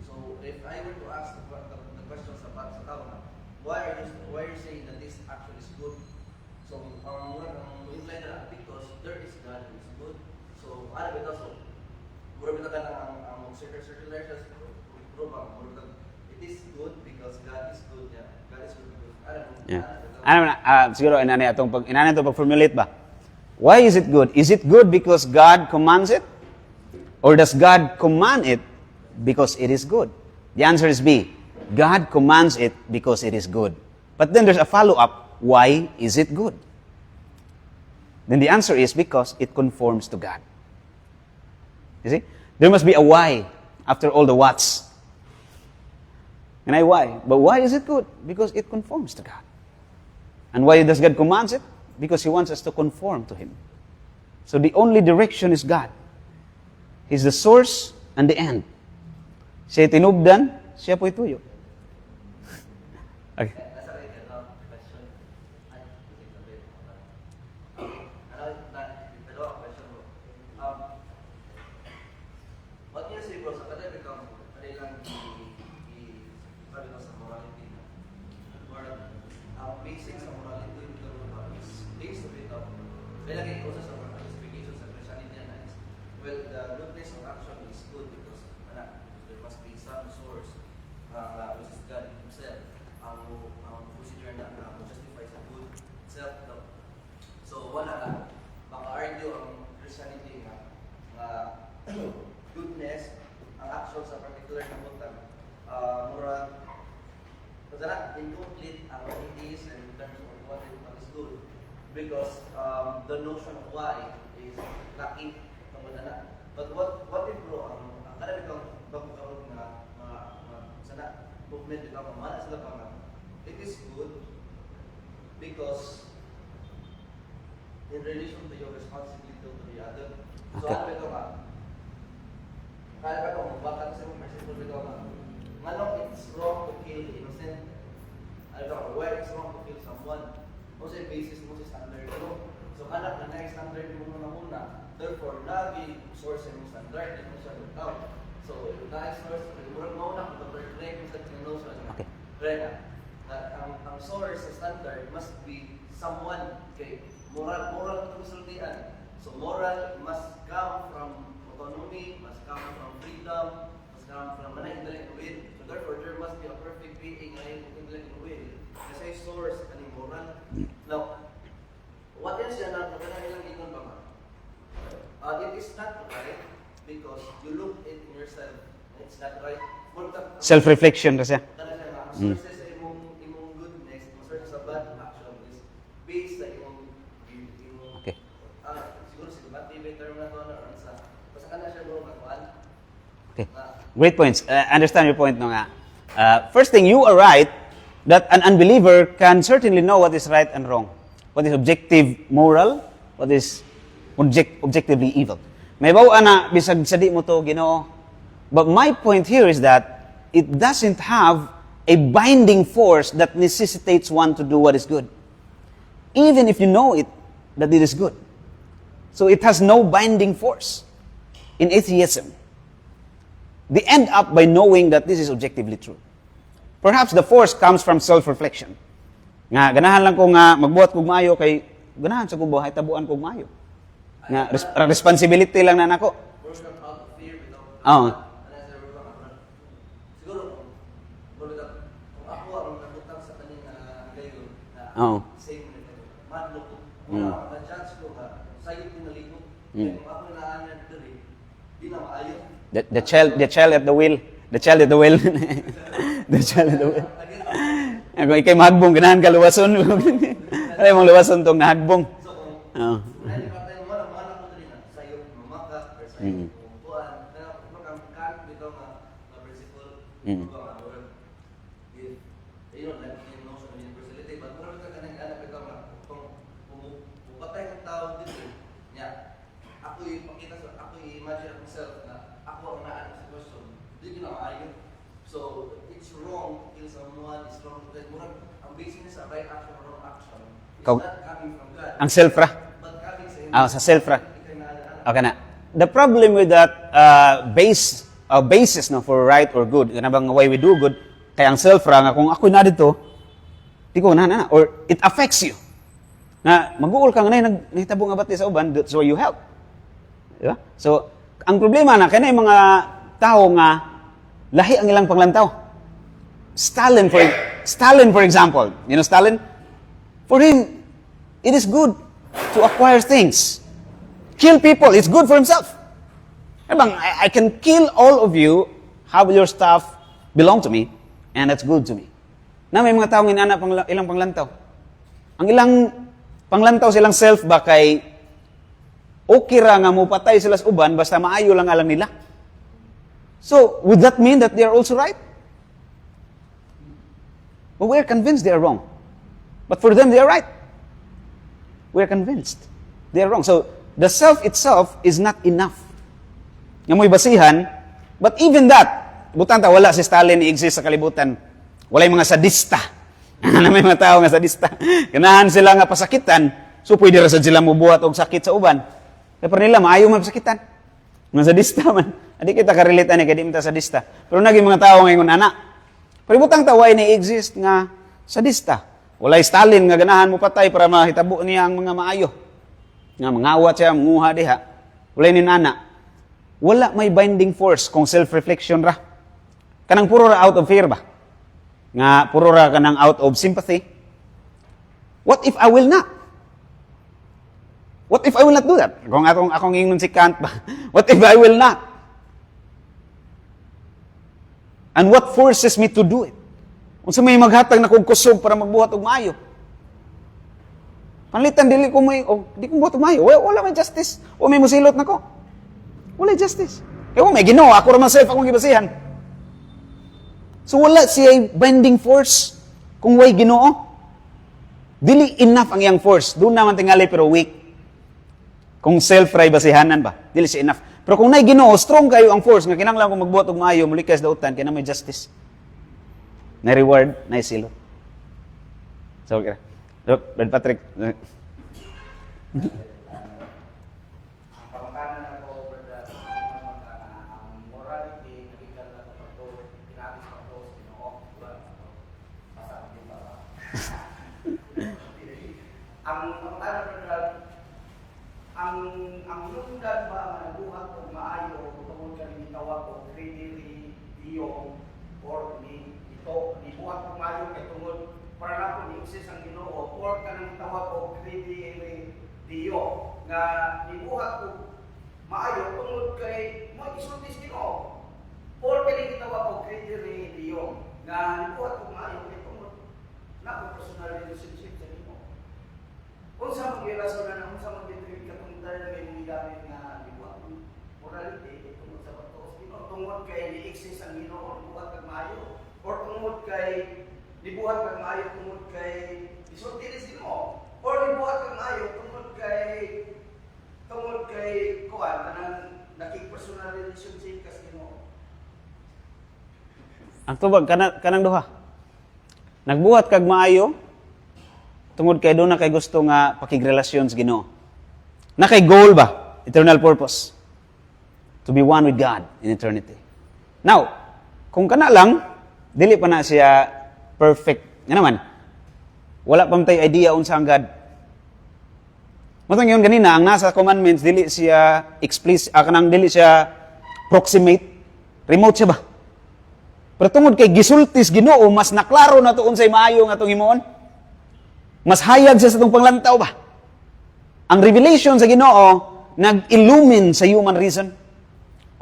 C: So if I were to ask the question sa tao na, why are you saying that this action is good? So, imply na because there is God who is good. So, ano ba ito? So, mura ba ito ang circular siya? It is good because God is good. Yeah. God is good because,
B: Siguro, inanay itong pag-formulate ba? Why is it good? Is it good because God commands it? Or does God command it because it is good? The answer is B. God commands it because it is good. But then there's a follow-up. Why is it good? Then the answer is because it conforms to God. You see? There must be a why after all the whats. And why? But why is it good? Because it conforms to God. And why does God command it? Because He wants us to conform to Him. So the only direction is God. He's the source and the end. Siya tinubdan, siya po'y tuyo. Okay.
C: What you say, bro, sa kada become kanilang sabi ko sa morality na or ang basic sa morality is based on it of lagi ko sa justification sa Christianity na is well the goodness of action is good because there must be some source which is God Himself ang procedure na justify sa good itself. So wala na maka-argue ang Christianity nga goodness, ang action sa particular na butang, mura, kasi incomplete ang what it is and in terms of what is good. Because the notion of why is lacking ng na. But what if bro, ang kada bitong pagkakaroon na sana movement bitong mana sila pa nga, it is good because in relation to your responsibility to the other. So ano ito nga? Kaya ba ito, bakit sa mga person ito nga? Manong it's wrong to kill innocent? Ano ito, why it's wrong to kill someone? O sa basis mo sa standard ito. So anak na next standard mo muna. Therefore, lagi source mo standard, hindi mo siya look out. So, yung next source, murag mo na kung ito sa tinanosan.
B: Okay.
C: Rena, ang source sa standard must be someone, okay, moral konsultian. So moral must come from autonomy, must come from freedom, must come from intellect will. So therefore, there must be a perfect being na intellect and will. Kasi source, ano moral. Now, what else yan ang ilang ikon pa nga? It is not right because you look it in yourself. It's not right.
B: Self-reflection kasi.
C: Sources sa imong goodness, sources sa bad action is based sa imong
B: Okay.
C: siguro si motivate term na to or sa basta kana siya bro magkuan.
B: Okay. Great points. Understand your point no nga. First thing, you are right that an unbeliever can certainly know what is right and wrong. What is objective moral, what is objectively evil. May bawa na bisag sa di mo to Ginoo. But my point here is that it doesn't have a binding force that necessitates one to do what is good. Even if you know it, that it is good. So it has no binding force in atheism. They end up by knowing that this is objectively true. Perhaps the force comes from self-reflection. Nga, ganahan lang ko nga magbuhat kog maayo kay ganahan sa kong buhay, tabuan kog maayo. Nga, responsibility lang na nako.
C: Out of fear without
B: Oo.
C: siguro kung ako ang nagutang sa kaning gayon na
B: Oo.
C: same nito madlo ko ma-judge ko ka sayo tinaligo kung ako naanan diri di na maayo.
B: The child at the wheel. The child at the wheel. The child at the wheel. Ako ikay mahagbong ganahan ka luwason. Ay mong luwason tong nahagbong.
C: So,
B: Oh.
C: nalipatay mo mana ko dali na sayo mamaka or sayo kuan na magkamkan dito nga principle ko nga word if you know like in notion of universality but more ka kanang ana bitaw nga kung pupatay kang tao dito nya ako ipakita sa ako imagine myself na ako ang naan sa sitwasyon di ko na maayo so it's wrong to kill someone it's wrong to murag ang basic niya sa right action or wrong action is
B: Kau-
C: not coming from God.
B: Ang self ra. Sa self ra. Okay na. The problem with that basis no for right or good, kana bang way we do good, kay ang self ra nga kung ako na dito, di ko na or it affects you. Na mag-uul ka nga nahitabo nga bati sa uban, that's why you help. Di ba? So, ang problema na kanay mga tao nga lahi ang ilang panglantaw. Stalin for example, you know Stalin? For him, it is good to acquire things. Kill people, it's good for himself. I can kill all of you, have your stuff belong to me, and that's good to me. Na may mga taong inana ilang panglantaw. Ang ilang panglantaw silang self ba kay okay ra nga mo patay sila sa uban basta maayo lang alam nila. So, would that mean that they are also right? Well, we are convinced they are wrong. But for them, they are right. We are convinced they are wrong. So, the self itself is not enough. Nga mo'y basihan, but even that, butang ta, wala si Stalin i-exist sa kalibutan. Wala yung mga sadista. Na may mga tao nga sadista. Ganahan sila nga pasakitan, so pwede ra sad sila mubuhat og sakit sa uban. Pero nila, maayo man pasakitan. Mga sadista man. Adi kita karelate ani kay di man ta sadista. Pero naging mga tao ngayon ana. Pero butang ta, why na-exist nga sadista? Walay Stalin nga ganahan mo patay para mahitabo niya ang mga maayo. Nga mangawat siya, manguha diha. Walay ni nana. Wala may binding force kung self-reflection ra. Kanang puro ra out of fear ba? Nga puro ra kanang out of sympathy. What if I will not? What if I will not do that? Kung akong ingon si Kant ba? What if I will not? And what forces me to do it? Unsa may maghatag na kog kusog para magbuhat og maayo. Panlitan dili ko di ko buhat og maayo. Wala may justice. O may musilot nako. Wala justice. Kaya may Ginoo, ako ra myself akong gibasihan. So wala siya binding force kung way Ginoo. Dili enough ang iyang force. Doon naman tingali pero weak. Kung self-ray basihanan ba? Dili siya enough. Pero kung nay Ginoo, strong kayo ang force nga kinahanglan ko magbuhat og maayo, mulikas dautan kay na may justice. Na reward, na isilo. So, okay. Look, Brad Patrick.
C: Ang pangkanan ako over the ang morality nagiging na pagto tinapis pagto Ginoo basta din ba ang pangkanan ang lungdan ba nga buhat og maayo tungod kani gitawag og freely Dio or ni ito ni buhat og maayo kay tungod para na ko ni ang Ginoo or kanang tawag og freely Dio nga nibuhat og maayo tungod kay mo isultis Ginoo or kani gitawag og freely Dio nga nibuhat og maayo kay tungod na ko personal relationship sa Ginoo. Unsa man gyud rason na unsa man gyud katungtay na may gamit nga dibuhat morality tungod sa pagtuos Ginoo tungod kay ni-exist ang Ginoo buhat kag maayo or tungod kay dibuhat kag maayo tungod kay isulti ni Ginoo or dibuhat kag maayo tungod kay kuan kanang nakig-personal relationship kas Ginoo.
B: Ang tubag kanang duha. Nagbuhat kag maayo tungod kay doon na kay gusto nga pakigrelasyon sa Ginoo. Na kay goal ba? Eternal purpose. To be one with God in eternity. Now, kung kana lang, dili pa na siya perfect. Nga naman, wala pa tay idea unsa ang God. Matang yun ganina, ang nasa commandments, dili siya explicit, kanang dili siya proximate. Remote siya ba? Pero tungod kay gisultis Ginoo, mas naklaro na to unsay maayo nga itong himuon. Mas hayag siya sa itong panglantaw ba? Ang revelation sa Ginoo, nag-illumine sa human reason.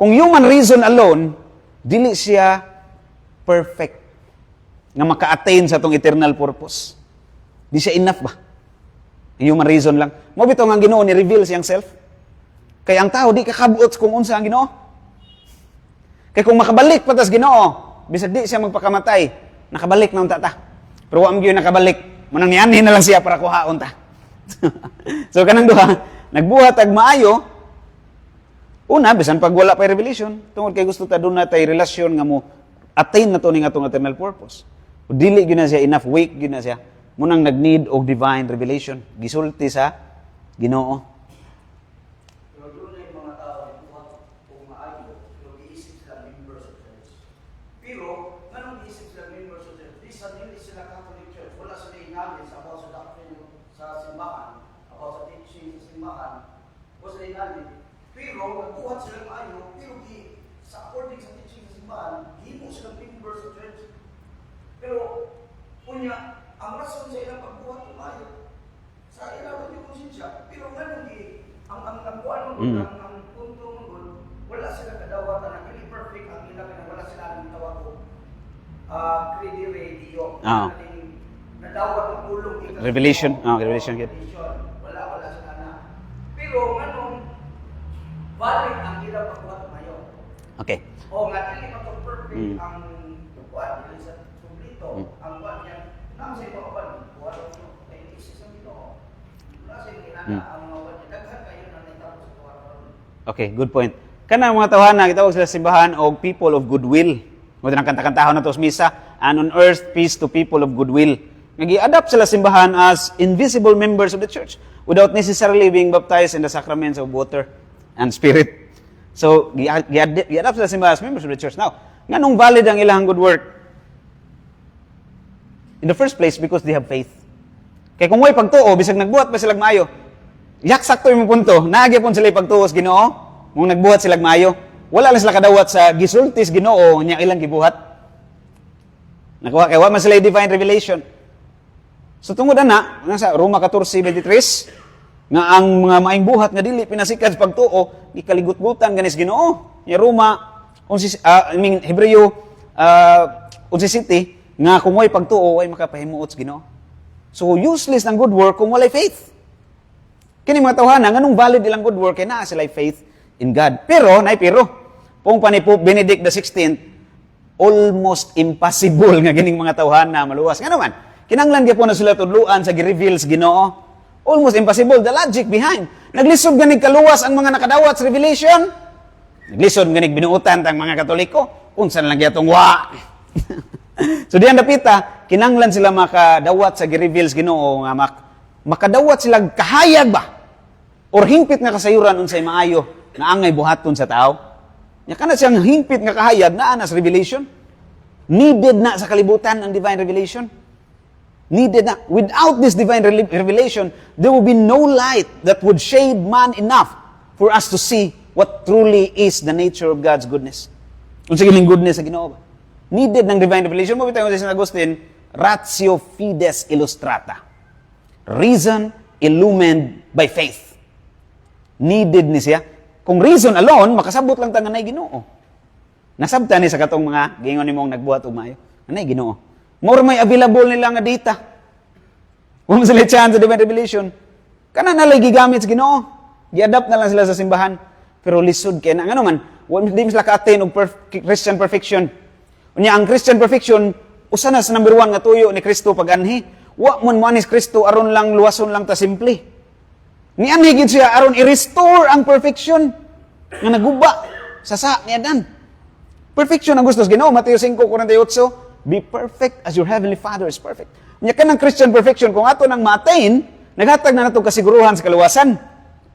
B: Kung human reason alone, dili siya perfect nga maka-attain sa tong eternal purpose. Di siya enough ba? Human reason lang. Mo bitaw nga ang Ginoo ni reveal siyang self. Kay ang tao di kakabuot kung unsa ang Ginoo. Kay kung makabalik pa tas Ginoo, bisag di siya magpakamatay, nakabalik na unta ta. Pero wa man gyud nakabalik, manang nianhin na lang siya para kuhaon ta. So kanang duha, nagbuhat ag maayo. Una, bisan pag wala pa revelation, tungod kay gusto ta doon na tay relasyon nga mo attain na to ning atong eternal purpose. O dili gyud na siya enough, weak gyud na siya. Munang nag-need og divine revelation, gisulti sa Ginoo.
C: Pero doon na yung mga tao na buhat kung maayo, pero iisip sila members of church. Pero, ganun iisip sila members of church, di sa nila sila Catholic Church, wala sila knowledge about sa doctrine sa simbahan, about sa teaching sa simbahan, o sila knowledge. Pero, nagbuhat sila maayo, pero sa according sa teaching sa simbahan, himo sila members of church. Pero, kunya, ang rason sa ilang pagbuhat kung maayo, sa ilang yung konsensya, pero ganun ang buwan mo, ang punto mo, wala sila kadawatan na hindi perfect ang ilang wala sila ang tawag ko credibility nadawat ng ulong
B: Revelation, revelation gid.
C: wala sila na. Pero ganun, valid ang ilang pagbuhat maayo.
B: Okay.
C: O nga, hindi pa to perfect ang buwan, hindi sa kumplito, ang buwan niya, nang sa ibang buwan, buwan nyo, kaya isis ang ito, wala sa yung inana, ang mga buwan niya, daghan kayo na naitapos sa tuwa.
B: Okay, good point. Kana mga tawhana, gitawag sila simbahan og people of goodwill. Mo dinang kanta-kantahon nato sa misa, and on earth peace to people of goodwill. Nagi-adapt sila simbahan as invisible members of the church without necessarily being baptized in the sacraments of water and spirit. So, gi-adapt sila simbahan as members of the church. Now, nganong valid ang ilang good work? In the first place, because they have faith. Kaya kung may pagtuo, bisag nagbuhat pa sila maayo, yak sakto yung punto, naagya sila pagtuo sa Ginoo, kung nagbuhat sila maayo, wala lang sila kadawat sa gisultis Ginoo, niya ilang gibuhat. Nakuha kay wa man sila divine revelation. So tungod ana, sa Roma 14:23, nga ang mga maing buhat nga dili pinasikat sa pagtuo, gikaligut-gutan ganis Ginoo. Ni Roma Hebreo 11:7 nga kung way pagtuo ay makapahimuot sa Ginoo. So useless ang good work kung walay faith. Kini mga tawhana nganong valid ilang good work kay naa sila faith in God. Pero pong pa ni Pope Benedict XVI, almost impossible nga gining mga tawhana maluwas. Ngano man? Kinanglan gyapon na sila tudluan sa gi-reveal sa Ginoo. Almost impossible. The logic behind. Naglisod ganig kaluwas ang mga nakadawat sa revelation. Naglisod ganig binuutan tang mga Katoliko. Unsan lang gyatong wa. So diyan dapita, kinanglan sila makadawat sa gi-reveal sa Ginoo nga makadawat sila kahayag ba? Or hingpit nga kasayuran unsay maayo na angay buhaton sa tao. Nya kana siyang hingpit nga kahayag naa na sa revelation. Needed na sa kalibutan ang divine revelation. Needed na. Without this divine revelation, there will be no light that would shade man enough for us to see what truly is the nature of God's goodness. Kung sa gining goodness sa Ginoo ba? Needed ng divine revelation. Mo bitaw sa St. Augustine, ratio fides illustrata. Reason illumined by faith. Needed ni siya. Kung reason alone, makasabot lang ta nga nay Ginoo. Nasabtan ni sa katong mga gingon nimong nagbuhat og maayo. Nay Ginoo. More may available nila nga data. Kung sila chance sa divine revelation, kana na lang gigamit sa Ginoo. Gi-adapt na lang sila sa simbahan. Pero lisod kay na ngano man, di sila ka-attain og Christian perfection. Unya ang Christian perfection usa na sa number 1 nga tuyo ni Kristo pag-anhi. Wa man manis Kristo aron lang luwason lang ta simple. Ni anhi gid siya aron i-restore ang perfection nga naguba sa ni Adan. Perfection ang gusto sa Ginoo, Mateo 5:48. Be perfect as your heavenly Father is perfect. Unya kanang Christian perfection kung ato nang ma-attain, naghatag na nato kasiguruhan sa kaluwasan.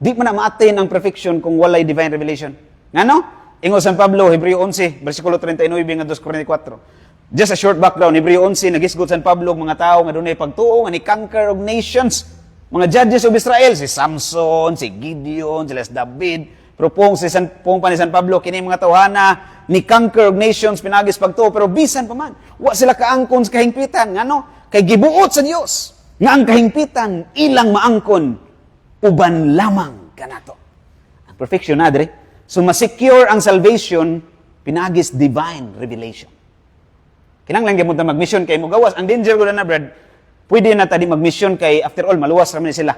B: Di man na ma-attain ang perfection kung walay divine revelation. Ngano? Ingon San Pablo, Hebreo 11, versikulo 39 nga 2:44. Just a short background, Hebreo 11 nagisgot San Pablo og mga tawo nga dunay pagtuo nga ni conquer of nations. Mga judges of Israel, si Samson, si Gideon, si David. Pero pong pa ni San Pablo, kini mga tawhana ni conquer of nations, pinagis pagtuo, pero bisan pa man, wa sila kaangkon sa kahingpitan, ngano? Kay gibuot sa Dios nga ang kahingpitan ilang maangkon uban lamang kanato. Ang perfection adre, So, masecure ang salvation, pinagis divine revelation. Kinanglan gyud mo ta mag-mission kay mo gawas. Ang danger ko na brad, pwede na tadi mag-mission kay after all maluwas ra man sila.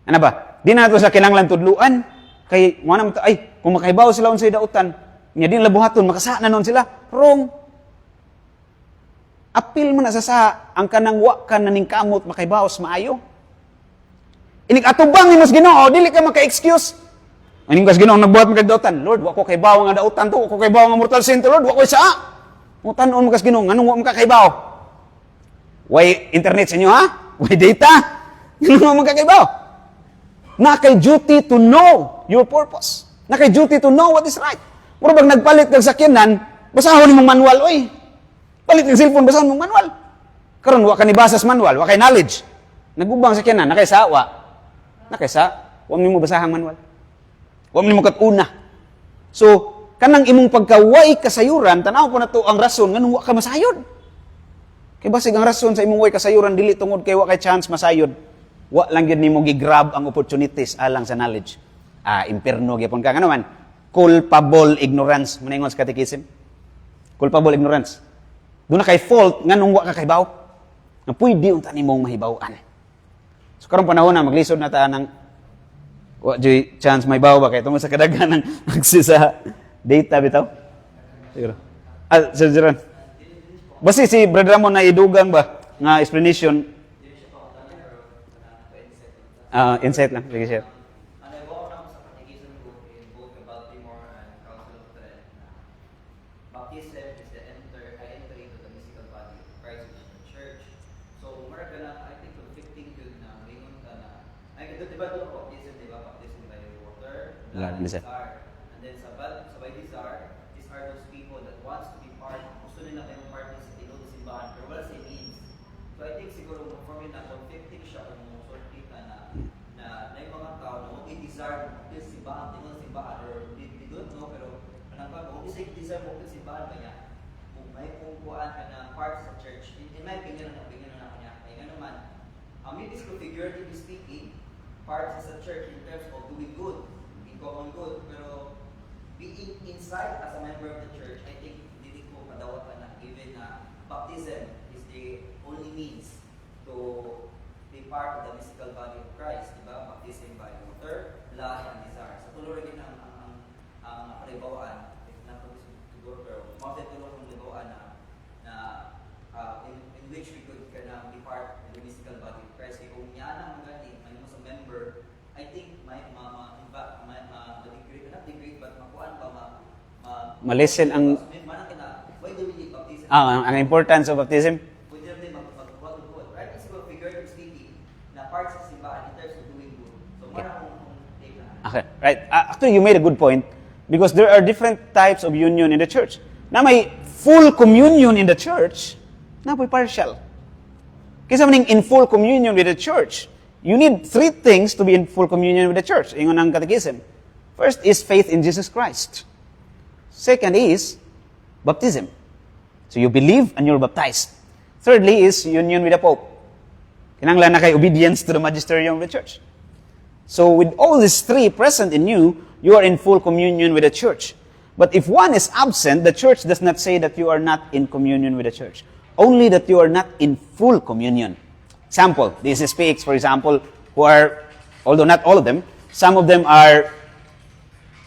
B: Ano ba? Di na to sa kinanglan tudluan kay mo na ay kung makahibaw sila unsay dautan, nya din labuhaton makasa na non sila. Wrong. Apil man na sa ang kanang wa ka naning kamot makahibaw maayo. Inig atubang ni mas Ginoo, dili ka maka-excuse. Aning kas Ginoo nagbuhat mo kay dautan. Lord, wa ko kahibaw nga dautan to, wa ko kahibaw nga mortal sin to, Lord, wa ko saa. Mutanon mo kas Ginoo, nganong wa makakaibaw? Way internet sa inyo ha? Way data? Nganong wa makakaibaw? Na kay duty to know your purpose. Na kay duty to know what is right. Mura bang nagpalit kag sakyanan, basahon imong manual oy. Palit ng cellphone, basahon imong manual. Karon wa ka ni basas manual, wa kay knowledge. Nagubang sakyanan, na kay sawa. Na kay sa, wa nimo basahang manual. Wa nimo kat-una. So, kanang imong pagkaway kasayuran, tanaw ko na to ang rason nganong wa ka masayod. Kay basig ang rason sa imong way kasayuran dili tungod kay wa kay chance masayod. Wa lang gyud nimo gi-grab ang opportunities alang sa knowledge. Imperno gyapon ka ngano man. Culpable ignorance maningon sa catechism. Culpable ignorance. Doon na kay fault nganong wa ka kahibaw. Nga pwede unta nimong mahibaw-an. So karong panahon na maglisod na ta nang wa joy chance mahibaw ba kay tungod sa kadaghan ng sa data bitaw? Siguro. Sir Jeron. Basi si Brother Ramon na idugang ba nga explanation? Insight lang. Sige, sir.
C: Baptism is the entry into the mystical body of Christ, which is the church. So, marag na, I think, conflicting yun na, mingon ka na, ay, diba doon baptism, diba? Baptism by water, blood, and desire. And then sa by desire, these are those people that wants to be part, gusto nila kayong part ng sa tinod simbahan, pero wala sa means. So, I think siguro, for me na, conflicting siya kung sorti ka na yung mga tao na huwag i-desire this simbahan, tinod simbahan, or they don't know, pero anong pag, huwag i-desire mo yung simbahan kaya, kung may pungkuan ka na part sa church, in my opinion na kanya, kaya nga naman, it is figuratively speaking, part sa church in terms of doing good, in common good, pero being inside as a member of the church, I think hindi ko padawat na given na baptism is the only means to be part of the mystical body of Christ, diba? Baptism by water, blood, and desire. So tuloy rin ang kalibawaan, if not to go, pero mga tuloy kong kalibawaan in which we could be part of the mystical body of Christ. Kaya kung yan ang magaling, may mo sa member, I think may ma-degrade, not degrade, but makuhaan pa,
B: Ma-listen ang
C: why do we need baptism?
B: ang importance of baptism.
C: Pwede natin mag-good. Right? It's about figuratively speaking, na part sa simbahan in terms of doing good. So, marang kung take na.
B: Okay, right. Actually, you made a good point because there are different types of union in the church. Na may full communion in the church, na may partial. Kasi maning in full communion with the church, you need three things to be in full communion with the church. Ingon ang catechism. First is faith in Jesus Christ. Second is baptism. So you believe and you're baptized. Thirdly is union with the Pope. Kinanglan na kay obedience to the magisterium of the church. So with all these three present in you, you are in full communion with the church. But if one is absent, the church does not say that you are not in communion with the church. Only that you are not in full communion. Example, the SSPX, for example, who are, although not all of them, some of them are,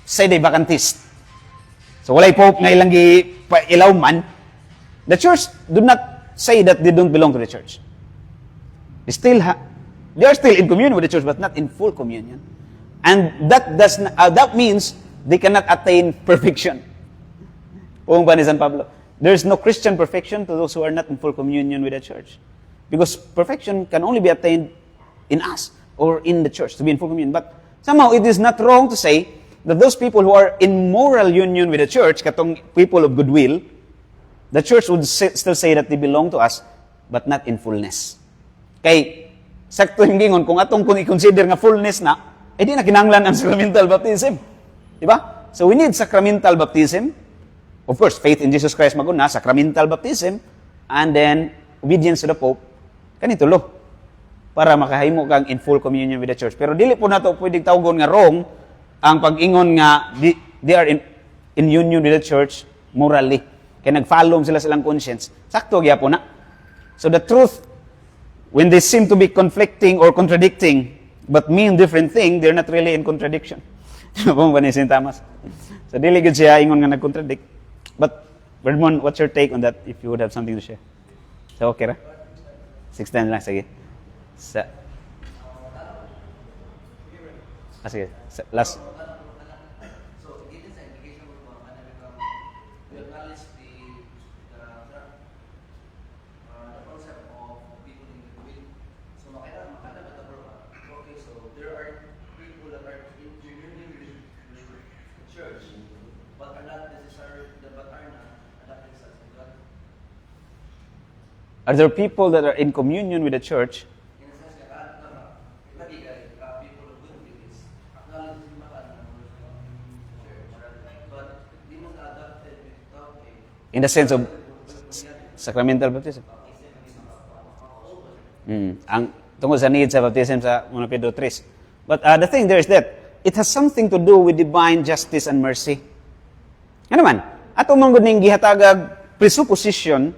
B: say, they vacantist. So walay Pope nga ilang ilaw man, the church do not say that they don't belong to the church. They are still in communion with the church, but not in full communion. And that means they cannot attain perfection. Puong ba ni San Pablo? There's no Christian perfection to those who are not in full communion with the church. Because perfection can only be attained in us or in the church to be in full communion. But somehow it is not wrong to say that those people who are in moral union with the church, katong people of goodwill, the church would still say that they belong to us, but not in fullness. Kay, sakto yung gingon, kung atong kung i-consider nga fullness na, di na kinanglan ang sacramental baptism. Diba? So we need sacramental baptism. Of course, faith in Jesus Christ maguna, sacramental baptism, and then obedience to the Pope, kanito lo, para makahimo kang in full communion with the church. Pero dili po nato pwedeng tawgon nga wrong ang pag-ingon nga they are in union with the church morally. Kaya nag-follow sila silang conscience. Sakto gyapon na. So the truth, when they seem to be conflicting or contradicting, but mean different thing, they're not really in contradiction. Pong ba ni St. Thomas? So dili gud siya ingon nga nag-contradict. But Vermon, what's your take on that if you would have something to share? So okay ra? 6:10 lang, sige. Sige. Last.
C: So, given sa indication of we acknowledge the concept of people in the will. So, makita okay, so there are people that are in union with the church, but are not necessarily, but are not necessarily God.
B: Are there people that are in communion with the church?
C: In a sense, people of good beliefs acknowledge the church, but they must adopted with doctrine.
B: In the sense of sacramental baptism. Ang tungkol sa need sa baptism sa mga Pedro 3. But the thing there is that it has something to do with divine justice and mercy. Ano man? Ato man gud ning gihatagag presupposition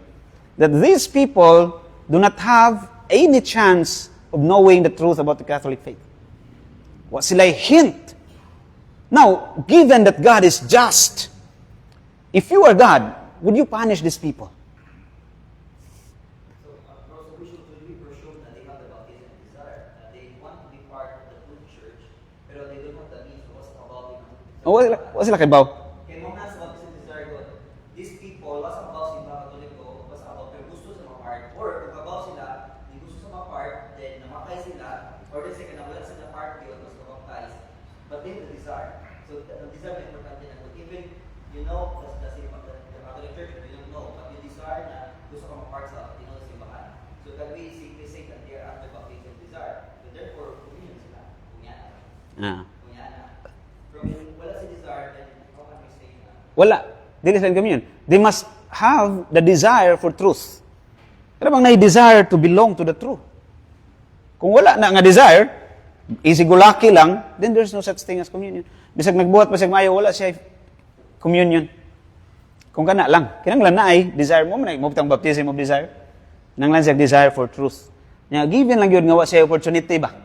B: that these people do not have any chance of knowing the truth about the Catholic faith. Wa sila'y hint. Now, given that God is just, if you are God, would you punish these people?
C: So we should really presume that they have the baptism and desire, that they want to be part of the good church, pero they don't have the means to what's about it.
B: Wa sila kay baw.
C: Kaya mga nasa baptism and desire ko, these people, what's about sila Katoliko, what's about their gusto sa mga part, or kung kabaw sila, yung gusto sa mga part, then namakay sila, or then second, nawalan sila part yun, mas kabaptize, but they have the desire. So the desire is important din. But even, you know, the Catholic Church, you don't know, but you desire na gusto ka mga part sa simbahan. So can we simply say that they are after baptism and desire? So therefore, communion sila.
B: Ah.
C: Pero kung wala si desire, then how can we say na?
B: Wala. Dili sila communion. They must have the desire for truth. Pero bang desire to belong to the truth. Kung wala na nga desire, isigulaki lang, then there's no such thing as communion. Bisag nagbuhat pa siya mayo, wala siya communion. Kung kana lang, kinanglan na ay desire mo, mabutang baptism of desire. Nanglan siya desire for truth. Nga, given lang yun nga wa siya opportunity ba?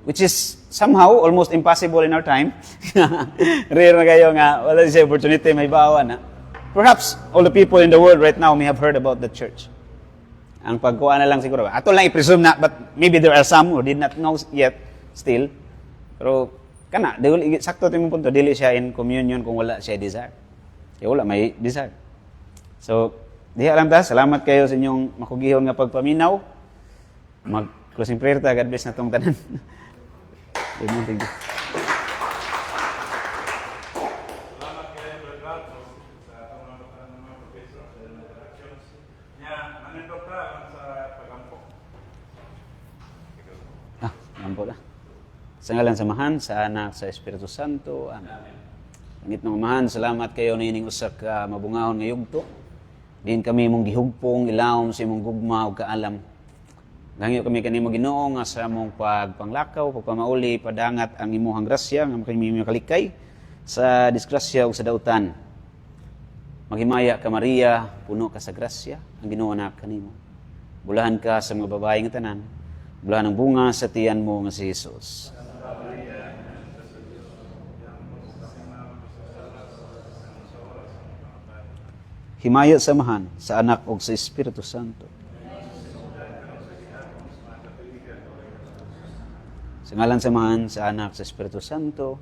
B: Which is somehow almost impossible in our time. Rare na kayo nga, wala siya opportunity, may bawa na. Perhaps all the people in the world right now may have heard about the church. Ang pagkuha na lang siguro. Ato lang i-presume na, but maybe there are some who did not know yet, still. Pero, kana, sakto ito yung punto, dili siya in communion kung wala siya desire. Kaya wala, may desire. So, diha lang ta, salamat kayo sa inyong makugihon nga pagpaminaw. Mag-closing prayer ta, God bless na tong tanan. Thank you.
A: Salamat kayo, Brother Ralph, sa mga professor, sa interactions. Nya, manindok ka sa pag-ampok.
B: Nampo na. Sa ngalan samahan, sa anak, sa Espiritu Santo. Amen. Langit ng Amahan, salamat kayo na ining usak mabungahon nga yugto. Diin kami mong gihugpong, ilawom sa imong gugma o kaalam. Langyo kami kanimo Ginoo nga sa among pagpanglakaw, pagpamauli, padangat ang imuhang grasya nga kami makalikay sa disgrasya o sa dautan. Maghimaya ka Maria, puno ka sa grasya, ang Ginoo anak kanimo. Bulahan ka sa mga babae nga tanan. Bulahan ang bunga sa tiyan mo nga si Jesus. Himaya samahan sa anak ug sa Espiritu Santo. Sa ngalan samahan sa anak sa Espiritu Santo.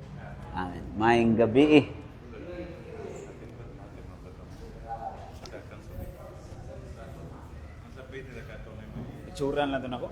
B: Amen. Maayong gabi. Itsuran lang ito na ako.